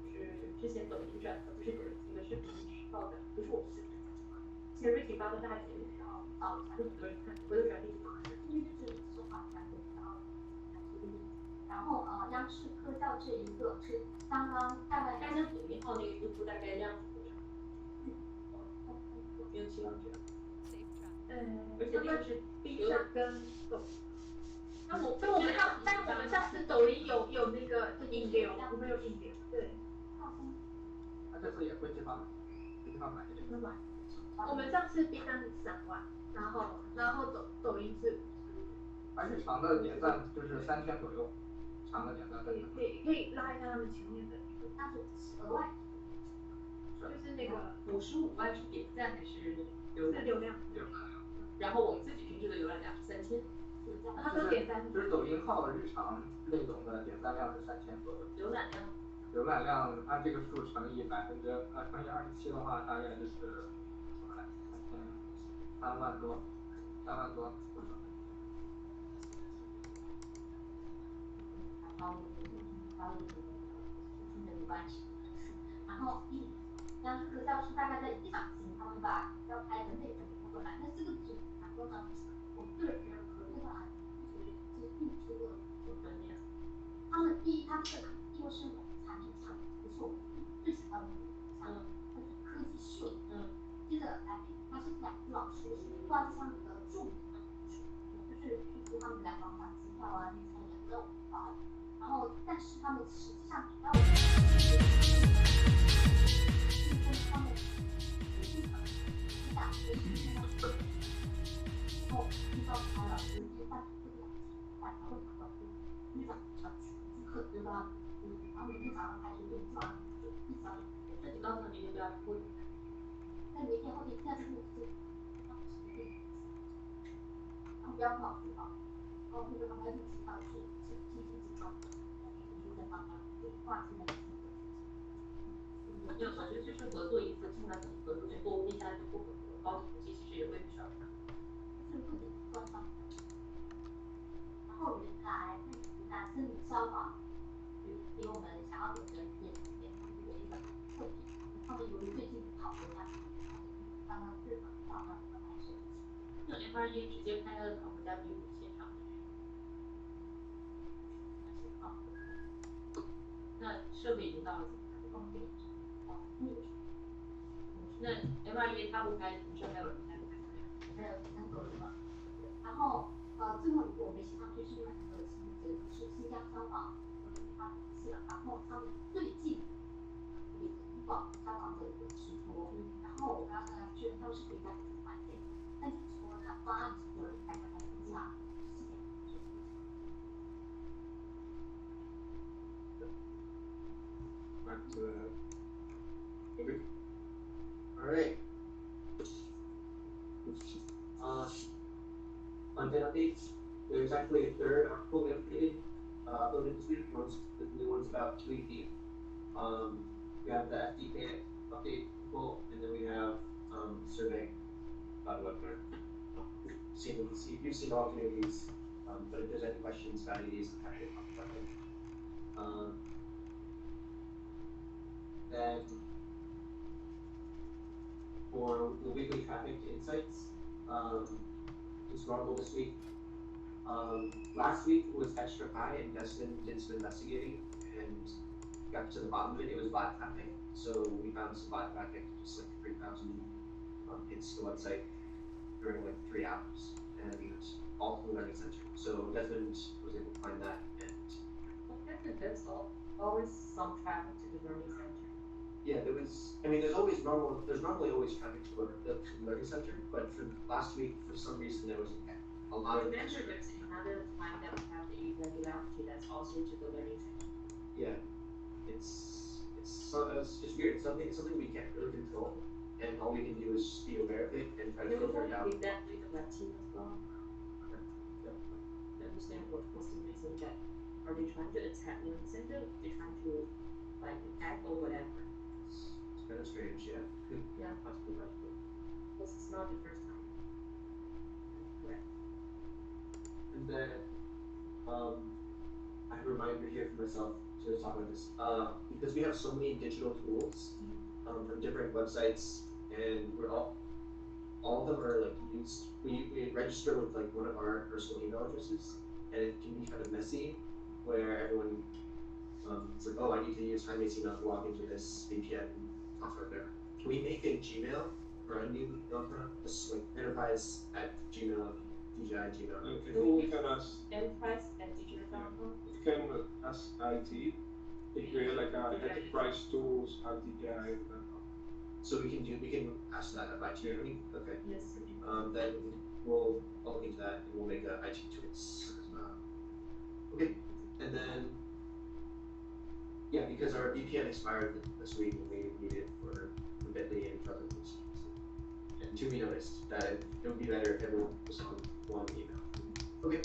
是之前抖音转的，不是抖音一个视频号的，不是我们视频。其实 Ricky 发的大节目，然后就很多人看，回头转给你们。因为就是说话传播，然后央视科教这一个是刚刚大概大家抖音号那个用户大概量是多少？6、7万这样。而且那个是 B 站跟抖。但我们上次抖音有那个引流，我们有引流，对。他这次也会计划买一点。我们上次 B 站是3万，然后抖音是。而且长的点赞就是3000左右，长的点赞。可以拉一下他们前面的，但是额外。就是那个55万是点赞还是流量？流量。然后我们自己平时的浏览量是3000。他说点赞就是抖音号日常内容的点赞量是3000左右。浏览量按这个数乘以27%的话，大概就是3万多。然后央视科教是大概在1场前，他们把要拍的内容播出来，但这个只哪说呢？我个人觉得合作上这并不是个专业。他们第一，他这个因为是我们产品上，不是我们最想要的它是科技秀。接着他是2个老师是挂上的助理，就是他们来帮打机票啊、那3个这种方案，然后但是他们实际上主要的是跟他们实际上是打的是然后遇到他了，就是在这个然后他们局长可知道，然后每天早上开始就基本上就一早那你告诉你不要拖。但明天后天现在是然后不要跑知道，然后那个他们就知道是知道，就是在帮他挂出来。就我觉得就是合作一次，看他怎么合作，最后立下来就不合作，高级估计其实也会比较大。就是不仅官方，然后原来那森林消防给我们想要有人也有一个特点，他们由于最近讨论他刚刚日本到那个来设计，那 MRE 直接开他的考核加比武现场。那设备已经到了怎么办？那 MRE 他不开，你说还有人开？还有3个人嘛。然后最后一个我们写上去是另外一个是新疆消防，他是然后他们最近消防的一个直播，然后我刚才确认他们是可以在环境，但是说他方案是有大家来分享。Back to the Alright. Content updates. There's actually a third fully uploaded this week. The new one's about 3 feet. We have the SDK update full, and then we have survey webinar. You've seen all 3 of these, but if there's any questions about any of these, I'm happy to talk about them. Then for the weekly traffic insights, it's normal this week. Last week was extra high, and Destin did some investigating and got to the bottom of it. It was bot traffic, so we found some bot traffic, just like 3,000 hits to the website during like 3 hours, and all from the learning center. So Desmond was able to find that, and there's always some traffic to the learning center. Yeah, there's normally always traffic to the learning center, but for last week, for some reason, there was a lot of. Remember, there's another time that we have the irregularity that's also to the learning center. Yeah, it's weird. Something we can't really control, and all we can do is be aware of it and try to filter it out. With that, with the web team as well. Okay. Yeah. To understand what's the reason that are they trying to attack learning center? They're trying to like attack or whatever. It's kind of strange, yeah. Yeah. Possibly. Because it's not the first time. Correct. And then, I have a reminder here for myself to talk about this. Because we have so many digital tools from different websites, and we're all of them are like used. We register with like one of our personal email addresses, and it can be kind of messy, where everyone it's like, oh, I need to use Jaime's email to log into this VPN software there. Can we make a Gmail or a new email account? Just like enterprise@gmail, DJI Gmail. We can ask enterprise@dji.com. We can ask IT to create like a enterprise tools at DJI.com. So we can ask that of IT. Yeah. Okay. Yes. Then I'll look into that and we'll make a IT tools. Okay, and then yeah, because our VPN expired this week and we need it for Bitly and other things. And two, we noticed that it would be better if everyone was on one email. Okay.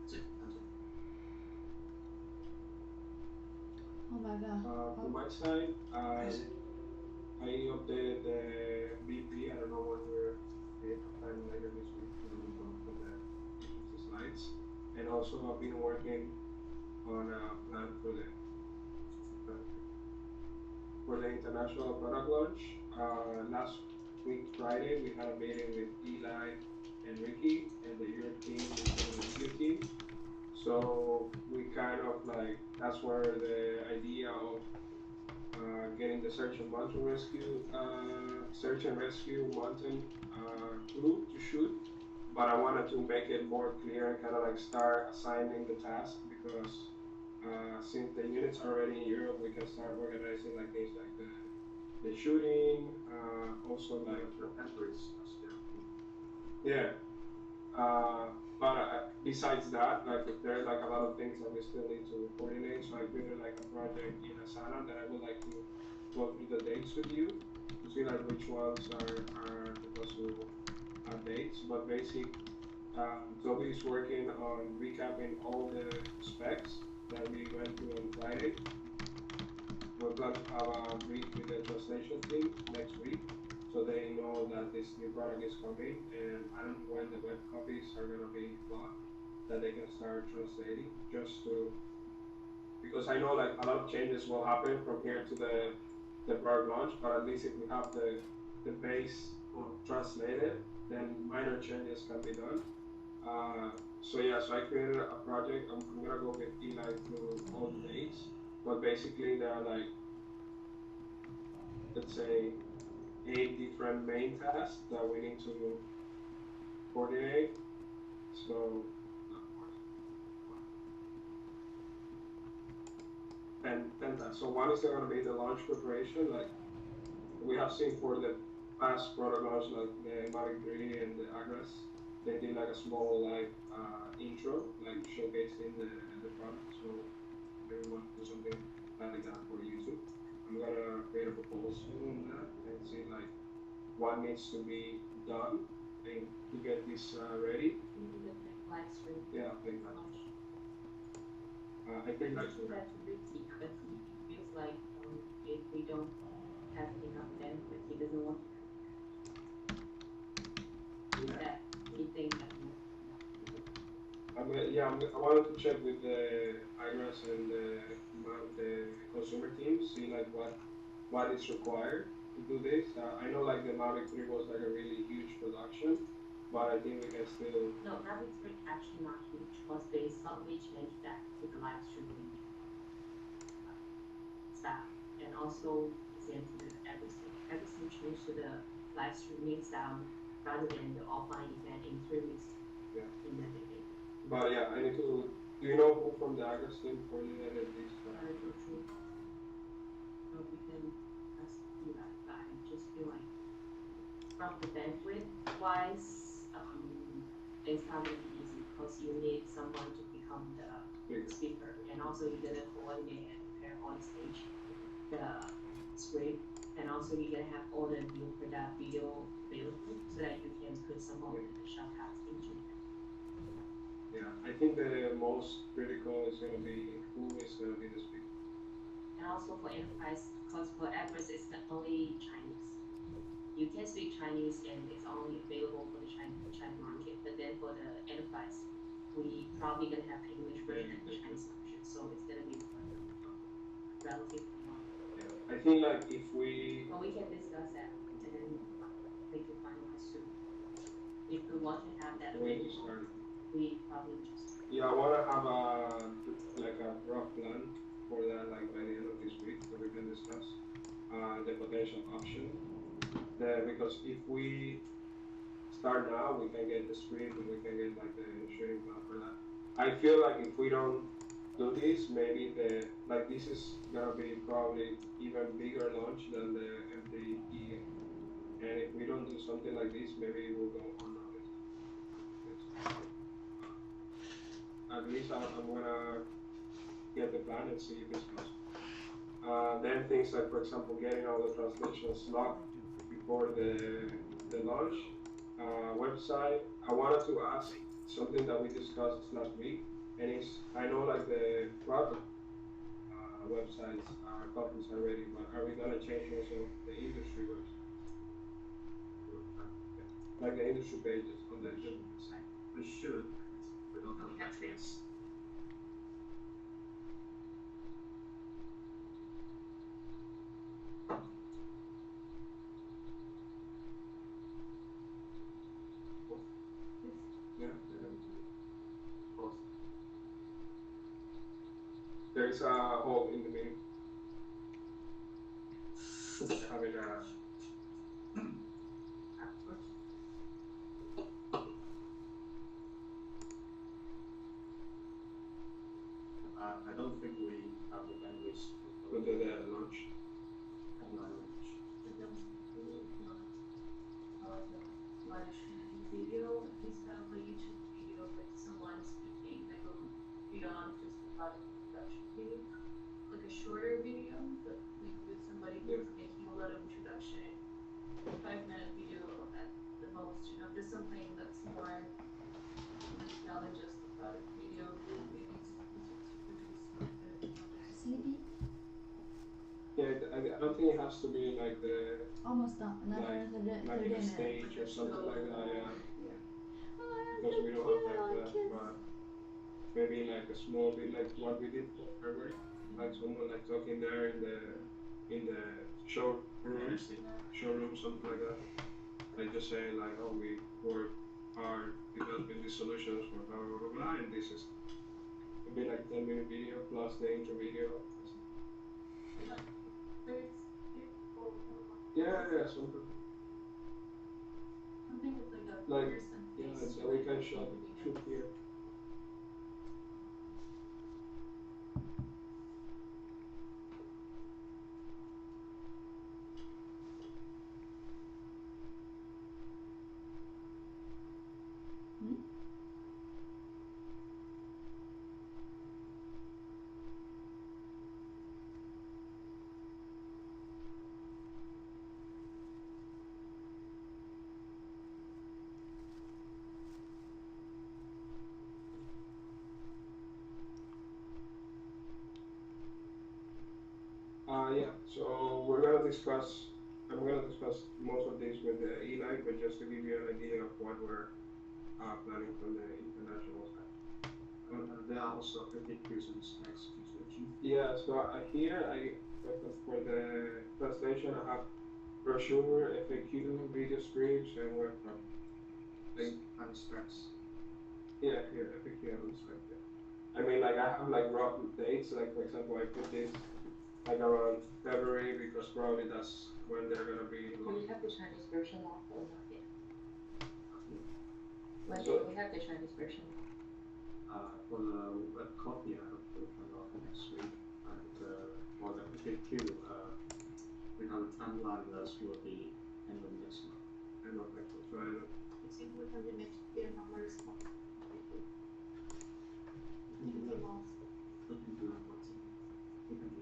That's it. Oh my god. From my side, I updated the BP. I don't know when we're sometime later this week to go for the slides. And also I've been working on a plan for the international product launch. Last week Friday we had a meeting with Eli and Ricky and the European team. So we kind of like, that's where the idea of getting the search and rescue mountain crew to shoot but I wanted to make it more clear and kind of like start assigning the task because since the units are already in Europe, we can start organizing like things like the shooting, also like yeah. But besides that, like there's like a lot of things that we still need to coordinate. So I created like a project in Asana that I would like to go through the dates with you to see like which ones are the possible dates. But basically, Toby is working on recapping all the specs that we went through on Friday. We're going to have a brief with the translation team next week, so they know that this new product is coming, and I don't know when the web copies are going to be blocked, that they can start translating, just to, because I know like a lot of changes will happen from here to the product launch, but at least if we have the base translated, then minor changes can be done. So yeah, so I created a project. I'm gonna go with Eli through all the dates, but basically there are like, let's say, 8 different main tasks that we need to coordinate. So 10 tasks. So one is going to be the launch preparation, like we have seen for the past product launch, like the Mavic 3 and the Agras. They did like a small like intro, like showcasing the product. So maybe we want to do something like that for YouTube. I'm gonna create a proposal on that and see like what needs to be done and to get this ready. Live stream. Yeah, I think that. I think that's that's risky, but he feels like if we don't have enough bandwidth, he doesn't want to. That he thinks that. I wanted to check with the IRAS and the consumer team, see like what is required to do this. I know like the Mavic 3 was like a really huge production, but I think we can still. No, Mavic 3 actually not huge, because they suddenly changed that to the live streaming style, and also same to the everything. Everything changed to the live streaming style rather than the offline event in 3 weeks. Yeah. In the day. But yeah, I need to. Do you know who from the Agras team coordinated this? No, we can do that, but I just feel like from the bandwidth wise, it's not gonna be easy because you need someone to become the speaker, and also you're gonna coordinate and prepare on stage the script, and also you're gonna have all the new product video available so that you can put some of the shortcuts into it. Yeah, I think the most critical is going to be who is going to be the speaker. And also for enterprise, because for Everest it's not only Chinese. You can speak Chinese and it's only available for the Chinese market. But then for the enterprise, we probably gonna have English version and Chinese version, so it's gonna be relatively long. Yeah, I think like if we. But we can discuss that and then make it finalize soon. If we want to have that available. We probably just. Yeah, I want to have a rough plan for that, like by the end of this week, so we can discuss the potential option. Because if we start now, we can get the script and we can get like the shooting plan for that. I feel like if we don't do this, maybe this is gonna be probably even bigger launch than the MTE. And if we don't do something like this, maybe it will go unnoticed. At least I'm gonna get the plan and see if it's possible. Then things like, for example, getting all the translations locked before the launch. Website. I wanted to ask something that we discussed last week, and I know like the product websites copies are ready, but are we gonna change also the industry website? Like the industry pages on the site. We should. We don't have that chance. Yeah. There is a hole in the middle. Having a. I don't think we have the bandwidth to do the launch. launch. Live streaming video, instead of a YouTube video with someone speaking, like a beyond just a product introduction video, like a shorter video, but like with somebody who's making a lot of introduction, 5-minute video at the most, you know, just something that's more than just a product video, maybe it's easier to produce. Yeah, I don't think it has to be like the Almost done. Another like 30 a minutes. stage or something like that. Yeah. Oh, Because we don't have like that, kids. but maybe like a small bit like what we did for February, like someone like talking there in the showroom, something like that. Like just saying like, oh, we work hard developing these solutions for blah blah blah blah, and this is it'd be like 10-minute video plus the intro video. Yeah, something. Something with like a Like, person yeah, face. so we can shoot here. Yeah, so I'm gonna discuss most of this with Eli, but just to give you an idea of what we're planning from the international side. There are also FAQs and specs description. Yeah, so for the translation, I have brochure, FAQ, video scripts, and workflow. And specs. Yeah, FAQ and spec. Yeah. I mean, like I have like rough dates. Like for example, I put this like around February because probably that's when they're gonna be. Do we have the Chinese version of or not yet? When So- do we have the Chinese version? For the web copy, I hope to turn off next week. And for the FAQ, we have a timeline that will be end of next month. End of next month. So I don't. I think we can limit their numbers of We can do that. We can do that. We can do.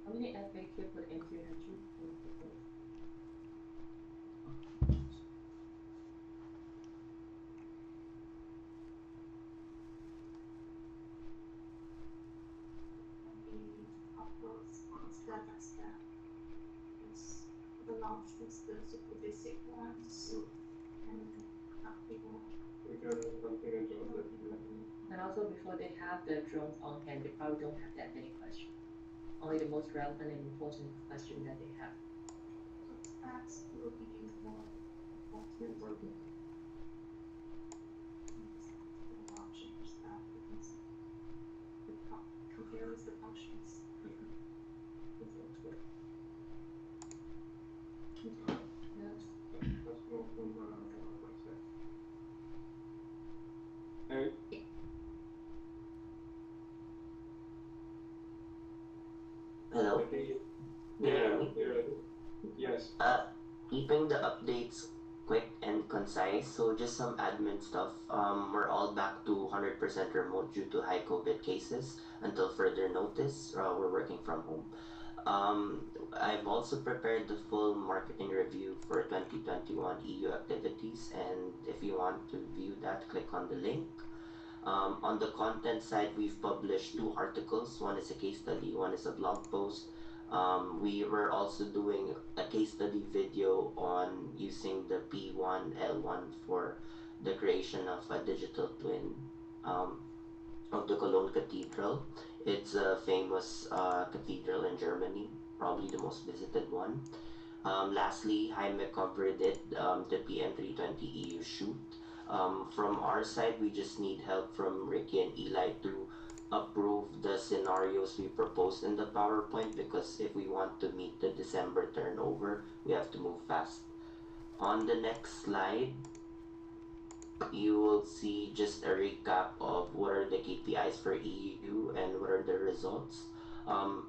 How many FAQ put in 300? Step by step. The launch is the super basic ones, and people. We can continue to update. And also before they have the drones on hand, they probably don't have that many questions. Only the most relevant and important question that they have. That's will be more options that compare with the functions. Let's go from website. Hey. Hello? Yeah. Yes. Keeping the updates quick and concise, so just some admin stuff. We're all back to 100% remote due to high COVID cases until further notice. We're working from home. I've also prepared the full marketing review for 2021 EU activities, and if you want to view that, click on the link. On the content side, we've published 2 articles. One is a case study, one is a blog post. We were also doing a case study video on using the P1L1 for the creation of a digital twin of the Cologne Cathedral. It's a famous cathedral in Germany, probably the most visited one. Lastly, Jaime covered it, the PM320 EU shoot. From our side, we just need help from Ricky and Eli to approve the scenarios we proposed in the PowerPoint, because if we want to meet the December turnover, we have to move fast. On the next slide, you will see just a recap of what are the KPIs for EU and what are the results.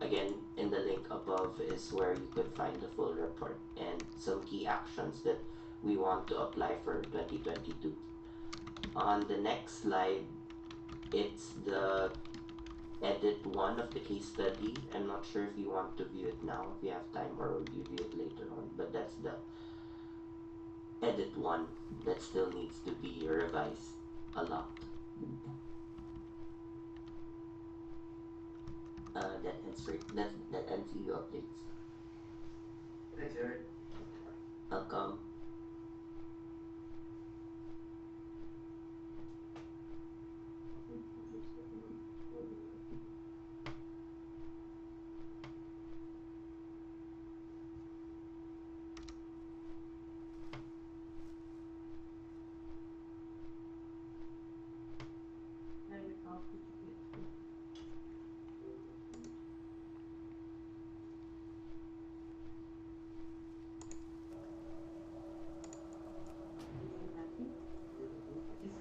Again, in the link above is where you could find the full report and some key actions that we want to apply for 2022. On the next slide, it's the edit one of the case study. I'm not sure if you want to view it now, if you have time, or you view it later on, but that's the edit one that still needs to be revised a lot. That ends EU updates. Thanks, Eric. Welcome.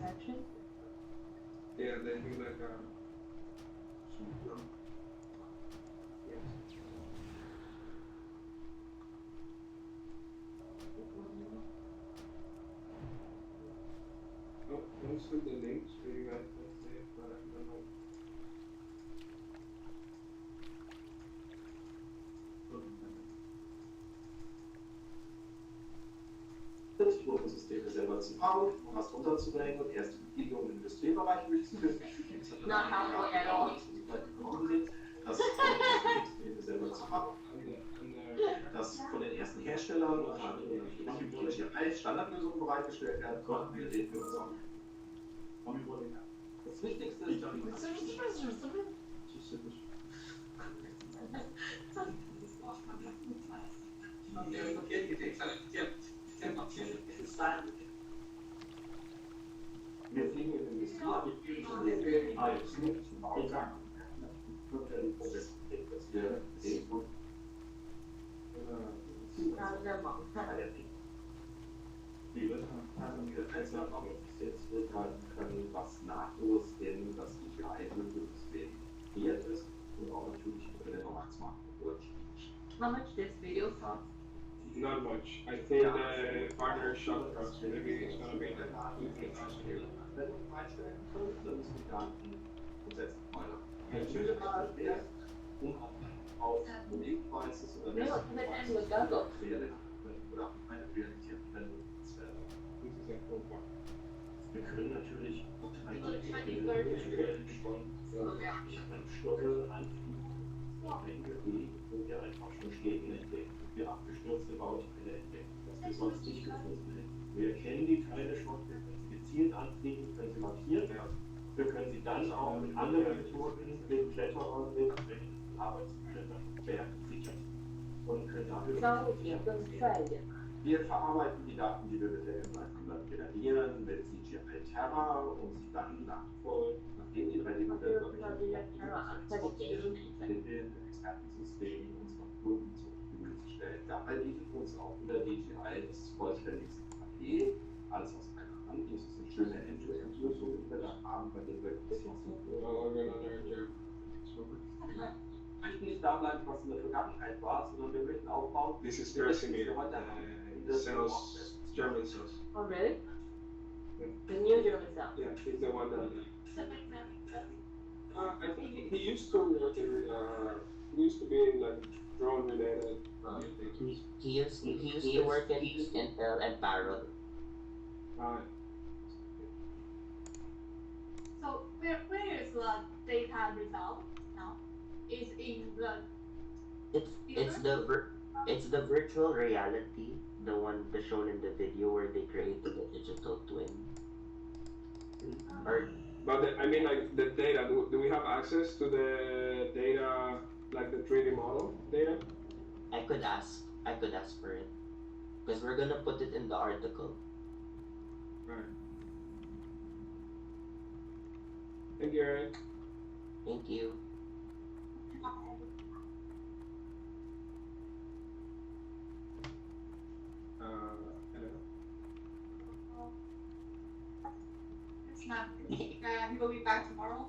Satisfaction? Yeah, they do like oh, don't send the links for you guys to say, but I don't know. Systeme selber zu bauen, um was runterzubringen und erste Bedienungen im Industriebereich durchzuführen. Not helpful at all. Das Systeme selber zu bauen. Das von den ersten Herstellern und als Standardlösungen bereitgestellt werden konnten, wir reden wir uns auch. Das Wichtigste ist, wir fliegen in den Industrie, aber wir fliegen als möglichen Baugang. Das wäre sehr gut. Die Leute haben einzeln aufgesetzt können, was nahtlos in das IGI-System integriert ist und auch natürlich über den Arbeitsmarkt wird. How much this video cost? Not much. I think the partner shop cost maybe it's gonna be like 200,000 euros. Wenn wir einstellen können, dann müssen wir gar nicht umsetzen. Natürlich um auf Mobildevices oder No, but end with Google. oder eine Realität verwenden. This is a cool part. Wir können natürlich Stoffe einfügen, wo wir einfach schon Städten entdecken, wir abgestürzte Bauteile entdecken, was wir sonst nicht gefunden hätten. Wir erkennen die Teile schon, wir können sie gezielt anfliegen, können sie markieren, wir können sie dann auch mit anderen Methoden, mit Kletterern, mit Arbeitsbüchern sichern und können dafür wir verarbeiten die Daten, die wir mit der M100 generieren, mit CGI Terra und sie dann nachdem die 3D-Modelle exportieren, in den Expertensystemen unserer Kunden zur Verfügung zu stellen. Dabei bietet uns auch wieder DJI das vollständigste Paket, alles aus einer Hand. Das ist eine schöne End-to-End-Lösung, die wir da haben, bei der wir wir möchten nicht da bleiben, was in der Vergangenheit war, sondern wir möchten aufbauen. This is Persimmon, sells German cells. Oh, really? Yeah. The new German cell. Yeah, he's the one that. I think he used to work in. He used to be in like drone related things. He used to work in Intel and Parrot. So where is the data result now? Is in the It's the virtual reality, the one shown in the video where they created a digital twin. But I mean, like the data. Do we have access to the data, like the 3D model data? I could ask for it, because we're gonna put it in the article. Right. Thank you, Eric. Thank you. Hello. He will be back tomorrow.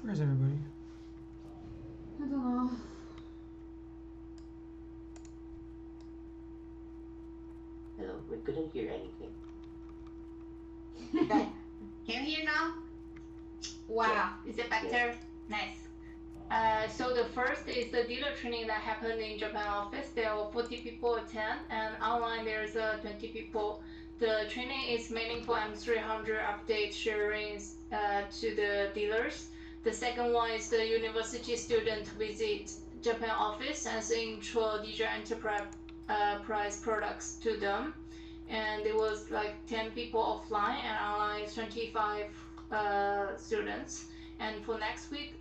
Where's everybody? I don't know. Hello, we couldn't hear anything. Can you hear now? Wow, is it better? Nice. So the first is the dealer training that happened in Japan office. There were 40 people attend, and online there's 20 people. The training is mainly for M300 update sharing to the dealers. The second one is the university student visit Japan office and intro digital enterprise products to them. And there was like 10 people offline and online 25 students. And for next week,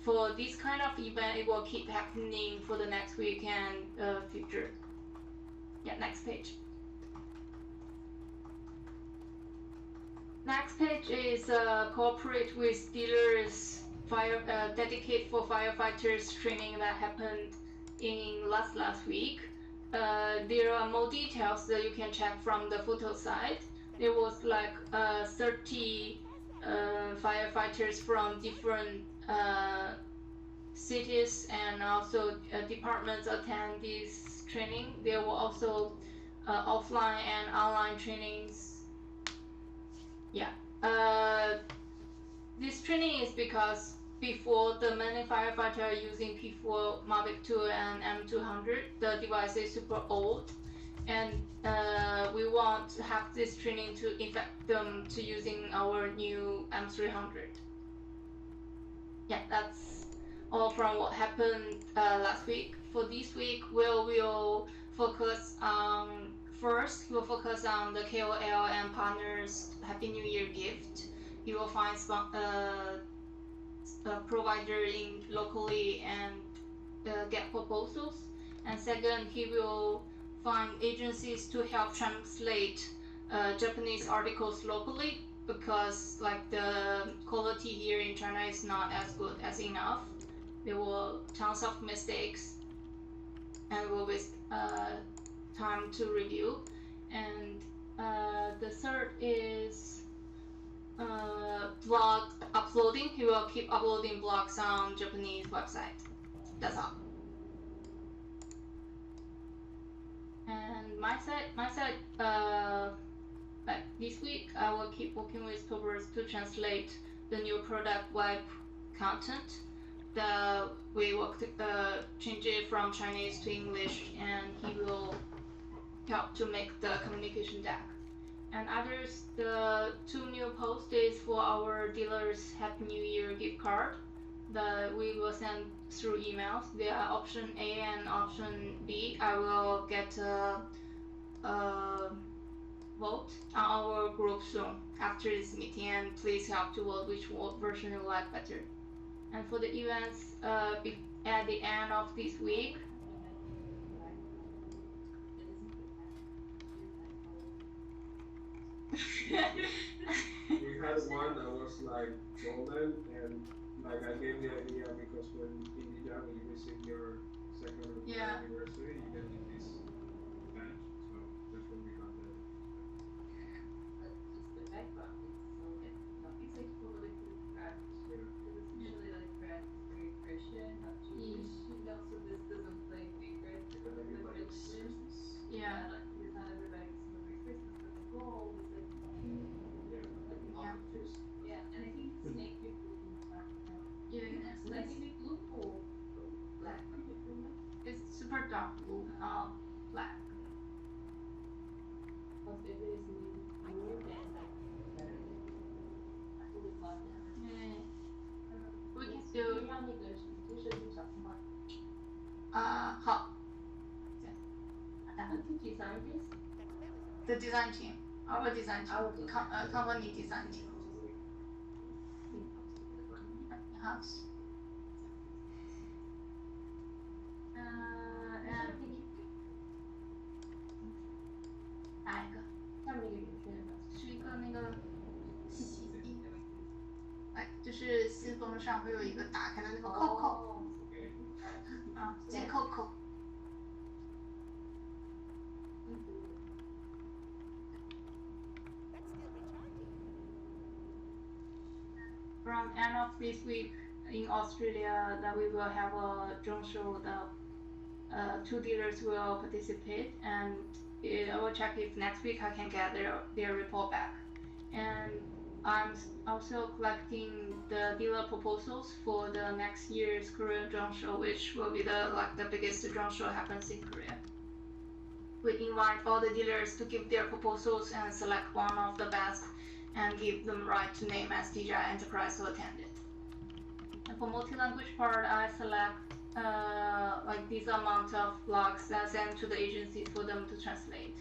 for this kind of event, it will keep happening for the next week and future. Yeah, next page. Next page is cooperate with dealers dedicate for firefighters training that happened in last week. There are more details that you can check from the photo side. There was like 30 firefighters from different cities and also departments attend this training. There were also offline and online trainings. Yeah. This training is because before the many firefighters are using P4, Mavic 2 and M200, the device is super old, and we want to have this training to infect them to using our new M300. Yeah, that's all from what happened last week. For this week, we'll focus on first. We'll focus on the KOL and partners Happy New Year gift. You will find provider in locally and get proposals. And second, he will find agencies to help translate Japanese articles locally, because like the quality here in China is not as good as enough. There were tons of mistakes and will waste time to review. And the third is blog uploading. He will keep uploading blogs on Japanese website. That's all. And my side, like this week, I will keep working with Tobers to translate the new product web content. We will change it from Chinese to English, and he will help to make the communication deck. And others, the 2 new posts is for our dealers Happy New Year gift card that we will send through emails. There are option A and option B. I will get a vote on our group soon after this meeting, and please help to vote which version you like better. And for the events at the end of this week, we had one that was like golden, and like I gave the idea because when in India when you visit your second anniversary, you get this badge. So that's when we got that. Just the background is so good. It's like totally cool craft. Because it's usually like craft very Christian, not Jewish. You know, so this doesn't play favorite like religion. yeah. Like it's not everybody celebrate Christmas, but the goal is like yeah, and I think snake people can start Yeah, and I think they blue or black. it's super dark blue, not black. Because if it is blue, then like better. I would love that. Yeah. We can do 让那个就是设计小图嘛。好。Who designed this? The design team, our design team, company design team. In-house. And 就是信封上会有一个打开的那个扣扣，金扣扣。From end of this week in Australia, that we will have a drone show. The 2 dealers will participate, and I will check if next week I can get their report back. And I'm also collecting the dealer proposals for the next year's Korean drone show, which will be the biggest drone show happens in Korea. We invite all the dealers to give their proposals and select one of the best and give them right to name as DJI Enterprise to attend it. And for multi-language part, I select this amount of logs and send to the agencies for them to translate.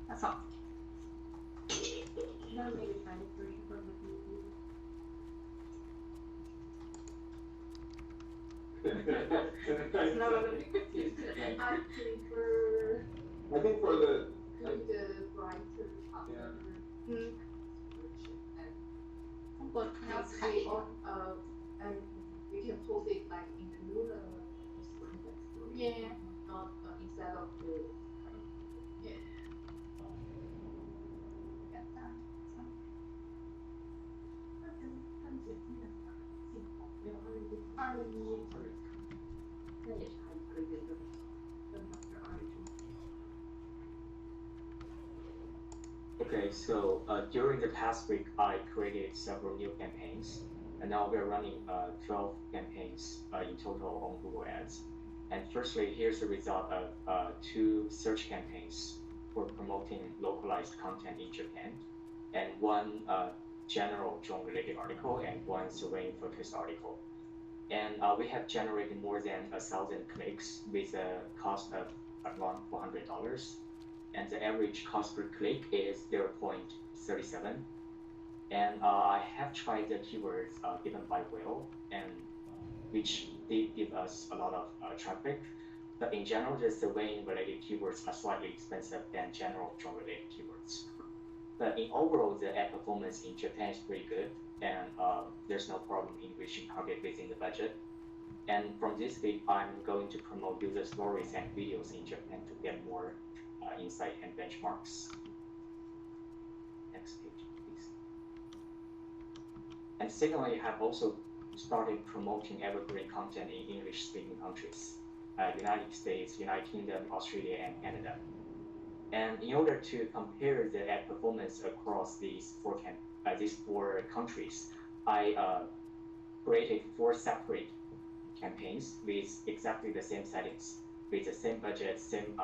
That's all. That may be Chinese version for the It's not gonna be confused. I prefer. I think for the brighter color. Mm. But and we can post it like in the lunar spring story. Yeah. Not instead of the. Yeah. Get that. Okay, so during the past week, I created several new campaigns, and now we're running 12 campaigns in total on Google Ads. And firstly, here's the result of 2 search campaigns for promoting localized content in Japan, and 1 general drone-related article and 1 surveying-focused article. And we have generated more than 1,000 clicks with a cost of around $400. And the average cost per click is 0.37. And I have tried the keywords given by Will, and which did give us a lot of traffic. But in general, the surveying-related keywords are slightly expensive than general drone-related keywords. But in overall, the ad performance in Japan is pretty good, and there's no problem in reaching target within the budget. And from this week, I'm going to promote user stories and videos in Japan to get more insight and benchmarks. Next page, please. And secondly, I have also started promoting evergreen content in English-speaking countries, United States, United Kingdom, Australia, and Canada. And in order to compare the ad performance across these 4 countries, I created 4 separate campaigns with exactly the same settings, with the same budget, same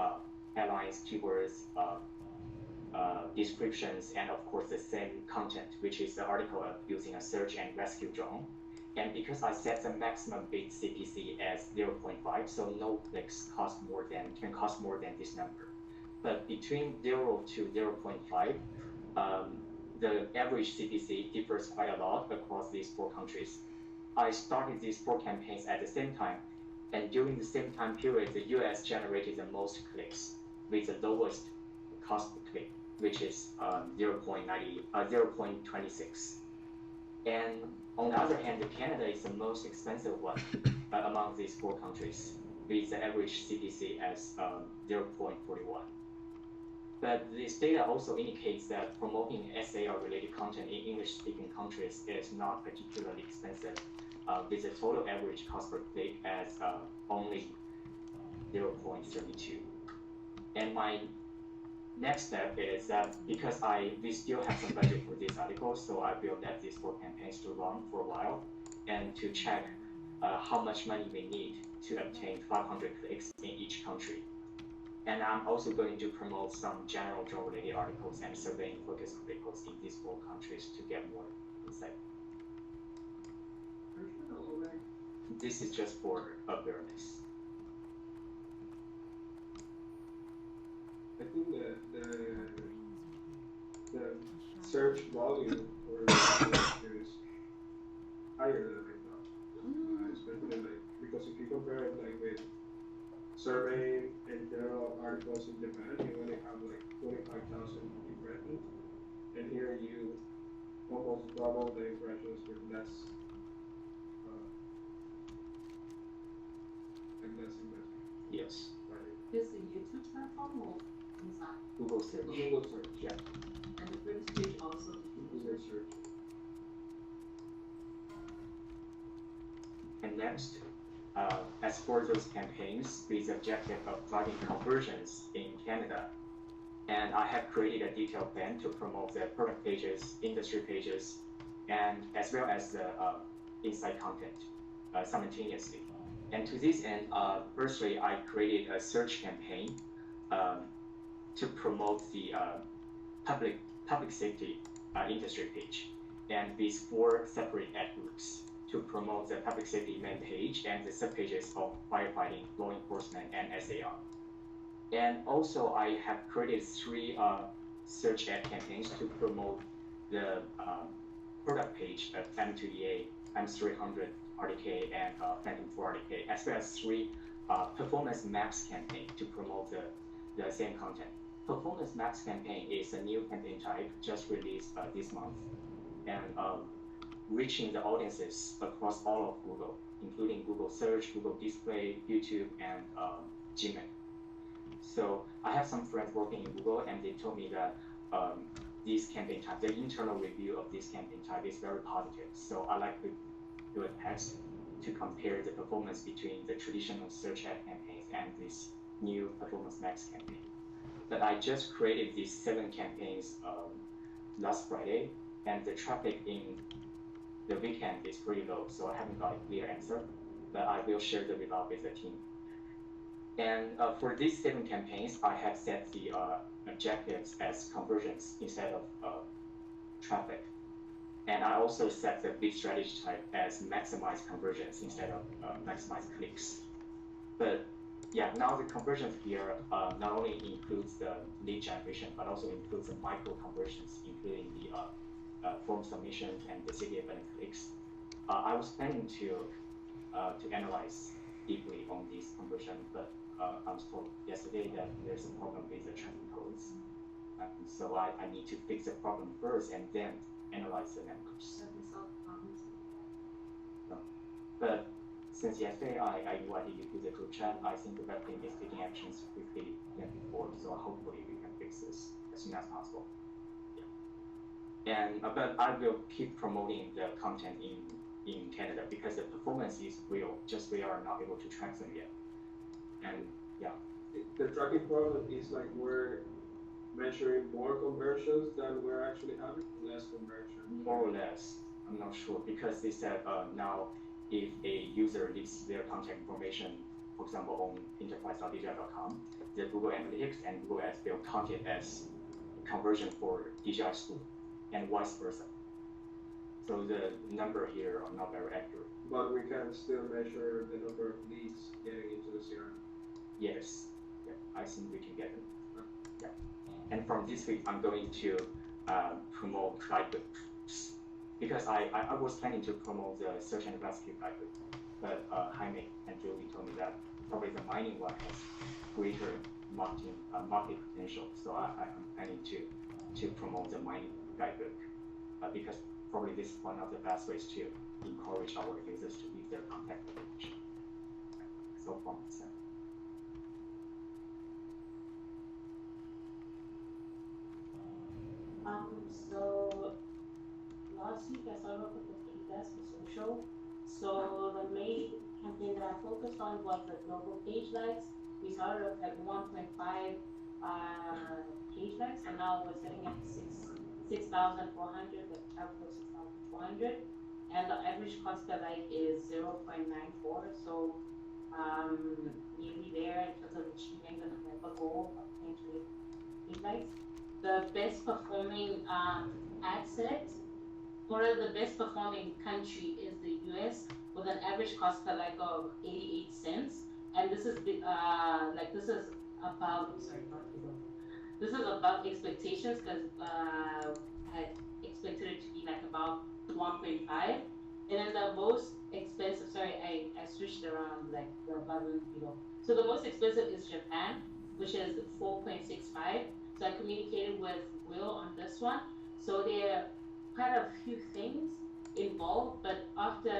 headlines, keywords, descriptions, and of course the same content, which is the article of using a search and rescue drone. And because I set the maximum bid CPC as 0.5, so no clicks can cost more than this number. But between 0 to 0.5, the average CPC differs quite a lot across these 4 countries. I started these 4 campaigns at the same time, and during the same time period, the US generated the most clicks with the lowest cost per click, which is 0.26. And on the other hand, Canada is the most expensive one among these 4 countries, with the average CPC as 0.41. But this data also indicates that promoting SAR-related content in English-speaking countries is not particularly expensive, with the total average cost per click as only 0.32. And my next step is that because we still have some budget for this article, so I will let these 4 campaigns to run for a while and to check how much money we need to obtain 500 clicks in each country. And I'm also going to promote some general drone-related articles and surveying-focused articles in these 4 countries to get more insight. This is just for awareness. I think the search volume for is higher than I thought. Especially because if you compare it with surveying and general articles in Japan, you only have 25,000 impressions, and here you almost almost double the impressions with less, like less investment. Yes. Right. Is the YouTube platform or inside? Google search. Google search. Yeah. And the first page also Google search. And next, as for those campaigns with the objective of driving conversions in Canada, and I have created a detailed plan to promote the product pages, industry pages, and as well as the inside content simultaneously. And to this end, firstly, I created a search campaign to promote the public safety industry page, and with 4 separate ad groups to promote the public safety main page and the subpages of firefighting, law enforcement, and SAR. And also, I have created 3 search ad campaigns to promote the product page of M2EA, M300 RDK, and Phantom 4 RDK, as well as 3 Performance Max campaign to promote the same content. Performance Max campaign is a new campaign type just released this month, and reaching the audiences across all of Google, including Google Search, Google Display, YouTube, and Gmail. So I have some friends working in Google, and they told me that this campaign type, the internal review of this campaign type is very positive. So I like to do a test to compare the performance between the traditional search ad campaigns and this new Performance Max campaign. But I just created these 7 campaigns last Friday, and the traffic in the weekend is pretty low, so I haven't got a clear answer, but I will share the result with the team. And for these 7 campaigns, I have set the objectives as conversions instead of traffic. And I also set the big strategy type as maximize conversions instead of maximize clicks. But yeah, now the conversions here not only includes the lead generation, but also includes the micro conversions, including the form submissions and the CTA button clicks. I was planning to analyze deeply on these conversions, but I was told yesterday that there's a problem with the tracking codes. So I need to fix the problem first and then analyze the numbers. But since yesterday I invited you to the group chat, I think the web team is taking actions quickly than before, so hopefully we can fix this as soon as possible. Yeah. And but I will keep promoting the content in Canada because the performance is real, just we are not able to track them yet. And yeah. The tracking problem is like we're measuring more conversions than we're actually having, less conversions. More or less, I'm not sure, because they said now if a user leaves their contact information, for example, on enterprise.dji.com, the Google Analytics and Google Ads will count it as conversion for DJI school, and vice versa. So the number here are not very accurate. But we can still measure the number of leads getting into the CRM. Yes, yeah, I think we can get them. Yeah. And from this week, I'm going to promote guidebooks because I was planning to promote the search and rescue guidebook, but Jaime and Julie told me that probably the mining one has greater market potential. So I'm planning to promote the mining guidebook because probably this is one of the best ways to encourage our users to leave their contact information. So from myself. So last week I started off with the feedback for social. So the main campaign that I focused on was the global page likes. We started off at 1.5 page likes, and now we're sitting at 6,400, the average of 6,400, and the average cost per like is 0.94. So nearly there in terms of achieving the goal of 10 page likes. The best performing ad set, or the best performing country is the US with an average cost per like of 88 cents, and this is this is above this is above expectations because I expected it to be like about 1.5, and then the most expensive. Sorry, I switched around like the above and below. So the most expensive is Japan, which is 4.65. So I communicated with Will on this one. So their quite a few things involved, but after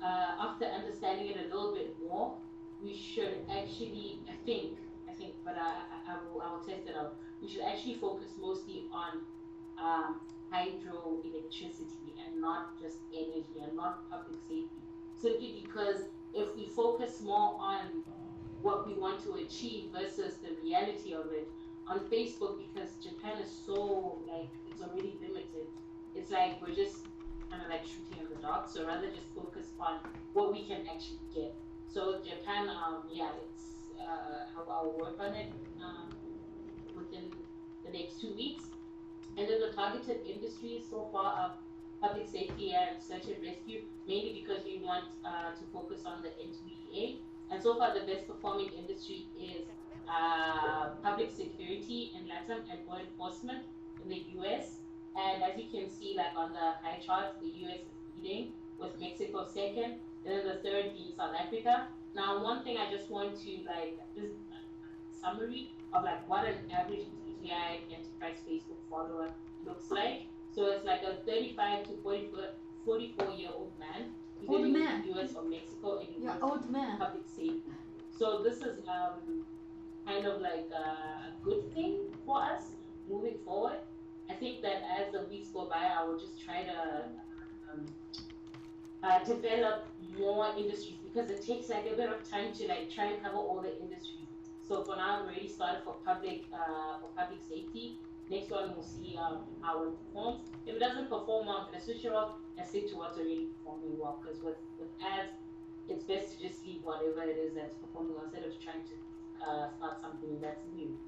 understanding it a little bit more, we should actually, but I will test it out. We should actually focus mostly on hydroelectricity and not just energy and not public safety. Simply because if we focus more on what we want to achieve versus the reality of it on Facebook, because Japan is so like it's already limited. It's like we're just kind of like shooting in the dark. So rather just focus on what we can actually get. So Japan, it's I'll work on it within the next 2 weeks. And then the targeted industries so far are public safety and search and rescue, mainly because we want to focus on the N2EA. And so far, the best performing industry is public security in Latin and law enforcement in the US. And as you can see, like on the pie chart, the US is leading, with Mexico second, and then the third being South Africa. Now, one thing I just want to like just summary of like what an average DJI enterprise Facebook follower looks like. So it's like a 35 to 44-year-old man who's living in the US or Mexico and he wants public safety. So this is kind of like a good thing for us moving forward. I think that as the weeks go by, I will just try to develop more industries, because it takes like a bit of time to like try and cover all the industries. So for now, I've already started for public safety. Next one, we'll see how it performs. If it doesn't perform well, I'm gonna switch it off and stick to what's already performing well. Because with ads, it's best to just leave whatever it is that's performing well instead of trying to start something that's new.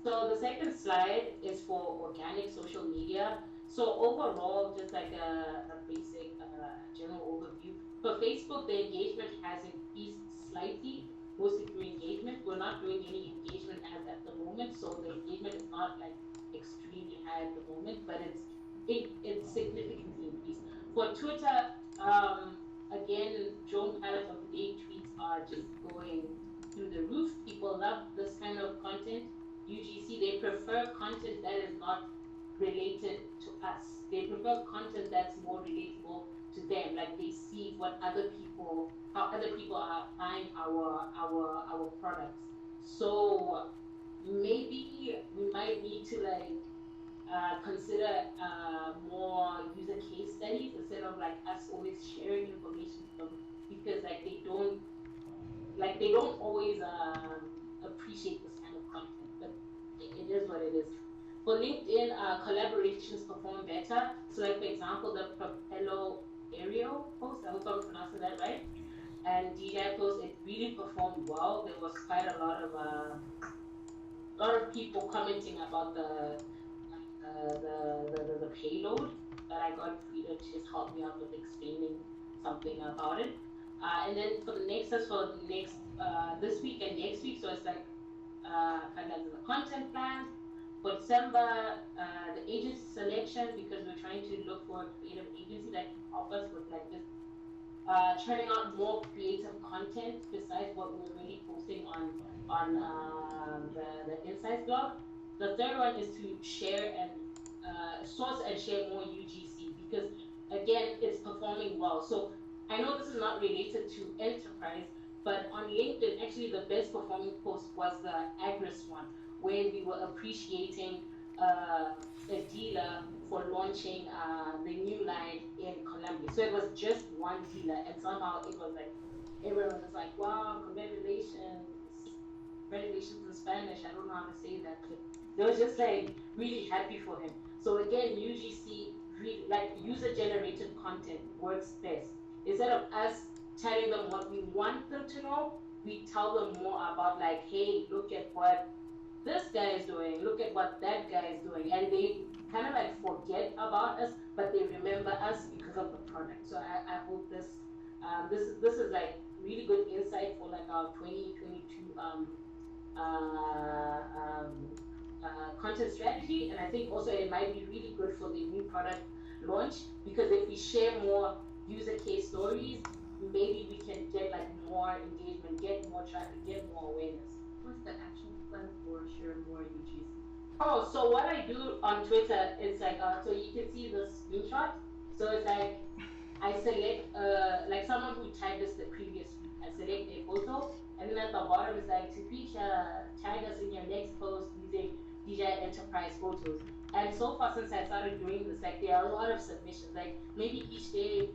So the second slide is for organic social media. So overall, just like a basic general overview. For Facebook, the engagement has increased slightly, mostly through engagement. We're not doing any engagement ads at the moment, so the engagement is not like extremely high at the moment, but it's significantly increased. For Twitter, again, drone pilot of the day tweets are just going through the roof. People love this kind of content. UGC, they prefer content that is not related to us. They prefer content that's more relatable to them. Like they see what how other people are buying our products. So maybe we might need to like consider more user case studies instead of like us always sharing information from, because like they don't always appreciate this kind of content, but it is what it is. For LinkedIn, collaborations perform better. So like for example, the Propello Aerial post, I hope I'm pronouncing that right, and DJI post, it really performed well. There was quite a lot of people commenting about the payload that I got Frida to just help me out with explaining something about it. And then for the next this week and next week, so it's like kind of the content plan. For December, the agency selection, because we're trying to look for a creative agency that can help us with like just churning out more creative content besides what we're already posting on the Insights blog. The third one is to share and source and share more UGC, because again, it's performing well. So I know this is not related to enterprise, but on LinkedIn, actually the best performing post was the Agris one, where we were appreciating a dealer for launching the new line in Colombia. So it was just one dealer, and somehow it was like, everyone was like, wow, congratulations in Spanish, I don't know how to say that, but they were just like really happy for him. So again, UGC, like user-generated content works best. Instead of us telling them what we want them to know, we tell them more about like, hey, look at what this guy is doing, look at what that guy is doing, and they kind of like forget about us, but they remember us because of the product. So I hope this is like really good insight for like our 2022 content strategy, and I think also it might be really good for the new product launch, because if we share more user case stories, maybe we can get like more engagement, get more traffic, get more awareness. What's the action plan for share more UGC? Oh, so what I do on Twitter is like, so you can see the screenshot. So it's like, I select, like someone who tagged us the previous week. I select their photo, and then at the bottom is like, to feature, tag us in your next post using DJI Enterprise photos. And so far since I started doing this, like there are a lot of submissions. Like maybe each day,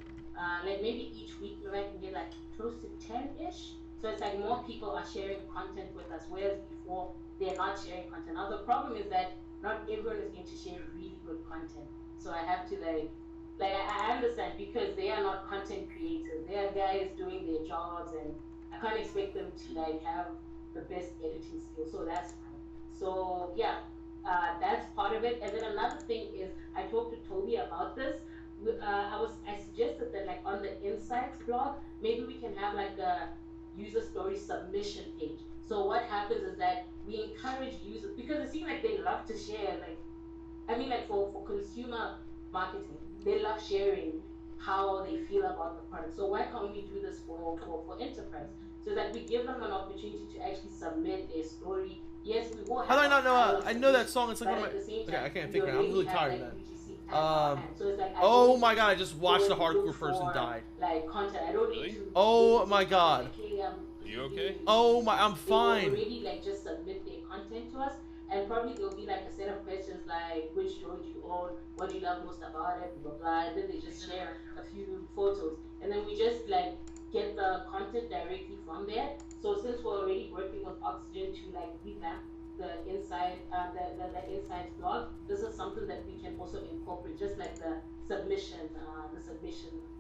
like maybe each week, maybe I can get like close to 10-ish. So it's like more people are sharing content with us, whereas before they're not sharing content. Now the problem is that not everyone is going to share really good content. So I have to like I understand because they are not content creators. They are guys doing their jobs, and I can't expect them to like have the best editing skills. So that's fine. So yeah, that's part of it. And then another thing is I talked to Toby about this. I suggested that like on the insights blog, maybe we can have like a user story submission page. So what happens is that we encourage users because it seems like they love to share. Like I mean, like for consumer marketing, they love sharing how they feel about the product. So why can't we do this for enterprise? So that we give them an opportunity to actually submit their story. Yes, we will have. How do I not know? I know that submission, song. It's like one of but my. at the same Okay, time, I can't we think right now. I'm really already have, tired, like, man. UGC tagged on hand. So it's like, I Oh don't my god! I just watched the go and hardcore look person for, die. like content. I don't need to. Oh my god. Like, hey, You okay? Oh my, I'm they fine. will already like just submit their content to us, and probably there'll be like a set of questions like which drone do you own, what do you love most about it, blah blah blah. And then they just share a few photos, and then we just like get the content directly from there. So since we're already working with Oxygen to like revamp the inside, the insights blog, this is something that we can also incorporate, just like the submission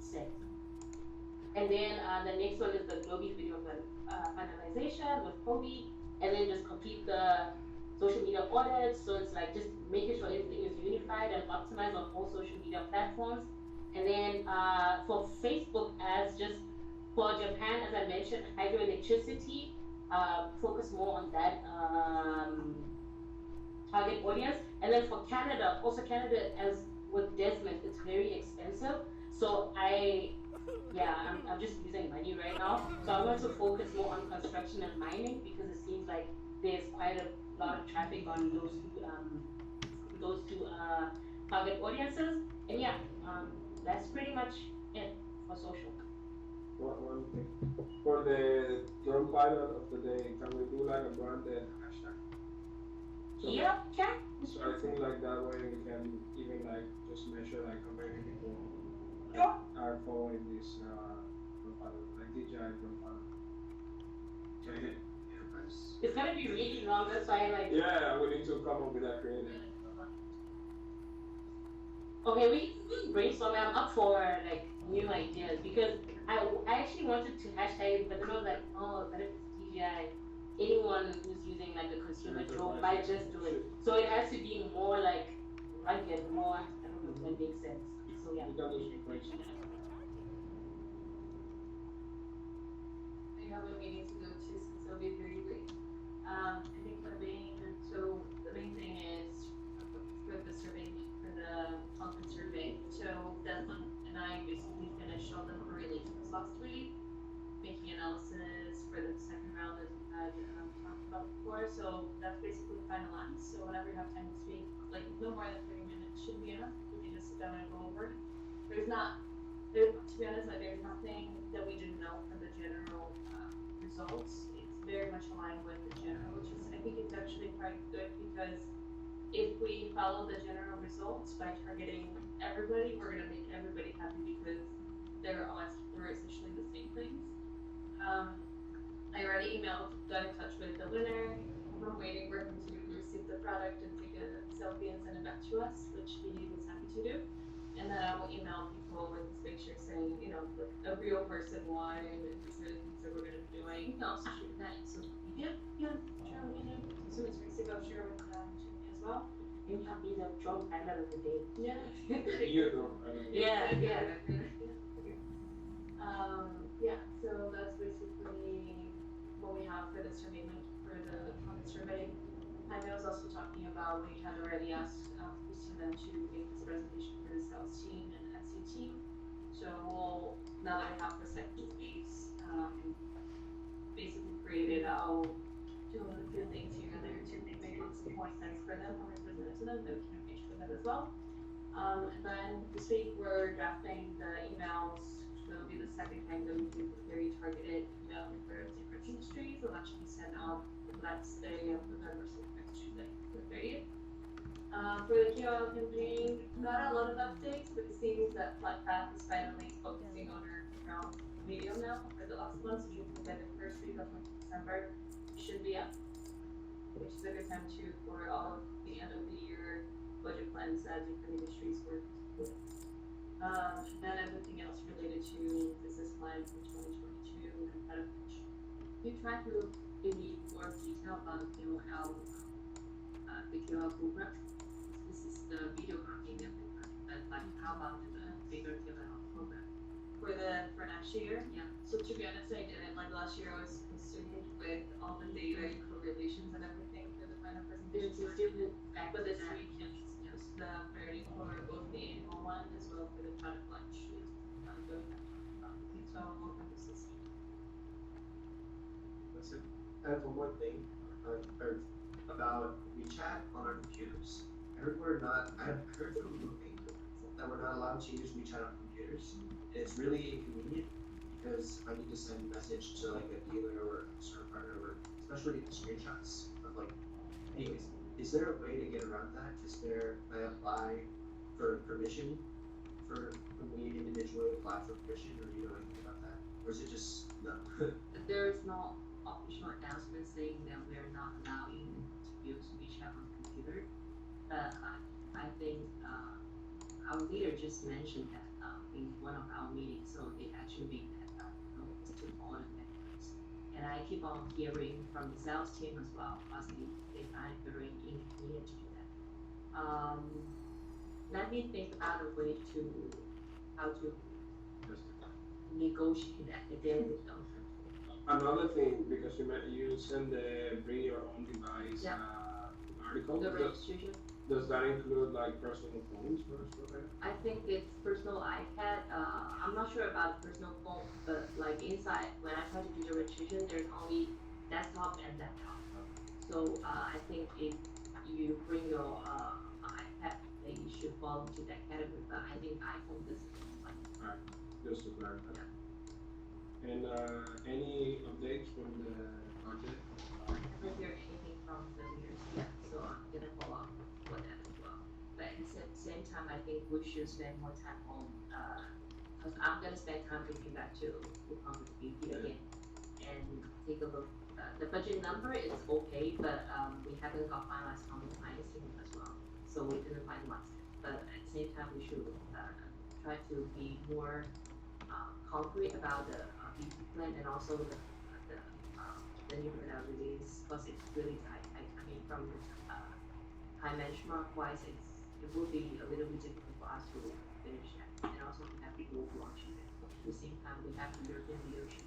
set. And then the next one is the Globy video finalization with Kobe, and then just complete the social media audits. So it's like just making sure everything is unified and optimized on all social media platforms. And then for Facebook ads, just for Japan, as I mentioned, hydroelectricity, focus more on that target audience. And then for Canada, also Canada, as with Desmond, it's very expensive. So I'm just using money right now. So I want to focus more on construction and mining because it seems like there's quite a lot of traffic on those two target audiences. And that's pretty much it for social. One thing. For the drone pilot of the day, can we do like a branded hashtag? So, Okay. So I think like that way we can even like just measure like how many people are following this drone pilot, like DJI drone pilot. It's gonna be really long, that's why like. Yeah, we need to come up with that creative. Okay, we brainstorm. I'm up for like new ideas because I actually wanted to hashtag it, but then I was like, oh, but if it's DJI, anyone who's using like a consumer drone might just do it. So it has to be more like rugged, more. I don't know if that makes sense. So yeah. I have a meeting to go to, since it'll be very late. I think the main thing is for the survey, for the conference survey. So Desmond and I basically finished all the correlations last week, making analysis for the second round as we had talked about before. So that's basically finalized. So whenever you have time to speak, like no more than 30 minutes should be enough. We can just sit down and go over it. To be honest, like there's nothing that we didn't know from the general results. It's very much aligned with the general, which is, I think it's actually quite good because if we follow the general results by targeting everybody, we're going to make everybody happy because they're essentially the same things. I already got in touch with the winner. We're waiting for him to receive the product and take a selfie and send it back to us, which he was happy to do. And then I will email people with this picture saying, you know, like a real person won, and these are the things that we're going to be doing. And also shoot that. So sure, as soon as we receive, I'll share with Jimmy as well. You can be the drone pilot of the day. Yeah. You do. Yeah. So that's basically what we have for the survey link for the comment survey. Jaime was also talking about we had already asked Christina to make this presentation for the sales team and SE team. So now that I have the second space, basically created, I'll do a few things here and there to make makes more sense for them when we present it to them, then we can arrange for that as well. And then this week we're drafting the emails. So it'll be the second time that we do a very targeted email for different industries. So that should be sent out the last day of November, so next Tuesday, the 30th. For the KOL campaign, got a lot of updates, but it seems that Flightpath is finally focusing on our ground medium now for the last one. So you can get the first week of December, it should be up, which is a good time too for all of the end of the year budget plans that different industries work with. Then everything else related to business plan for 2022 and kind of you try to give me more detail about the KOL program. This is the video marketing program, but like how about the bigger KOL program? For next year? Yeah. So to be honest, I didn't. Like last year I was consumed with all the data and correlations and everything for the final presentation. But this week it's the priority for both the annual one as well for the product launch. So I'm hoping this is That's it. I have one more thing about WeChat on our computers. I heard from moving that we're not allowed to use WeChat on computers. And it's really inconvenient because I need to send a message to like a dealer or a customer partner or especially the screenshots of like anyways. Is there a way to get around that? Can I apply for permission for when we individually apply for permission, or do you know anything about that? Or is it just no? There's no official announcement saying that we're not allowing to use WeChat on the computer. I think our leader just mentioned that in one of our meetings, so they actually made that notice to all the members. And I keep on hearing from the sales team as well, because they find it very inconvenient to do that. Let me think about a way to how to negotiate that again with them. Another thing, because you send the bring your own device article. The registration. Does that include like personal phones or stuff like that? I think it's personal iPad. I'm not sure about personal phone, but like inside when I try to do the registration, there's only desktop and laptop. So I think if you bring your iPad, then you should fall into that category. But I think iPhone doesn't. Alright, just to clarify. Yeah. And any updates from the project? I haven't heard anything from the leaders yet, so I'm gonna follow up for that as well. But at the same time, I think we should spend more time on, because I'm gonna spend time looking back to Congress BP again and take a look. The budget number is okay, but we haven't got finalized on the financing as well, so we didn't finalize it. But at the same time, we should try to be more concrete about the BP plan and also the new product release, because it's really tight. I mean, from high benchmark wise, it will be a little bit difficult for us to finish that. And also we have to go launching it. At the same time, we have the European leadership.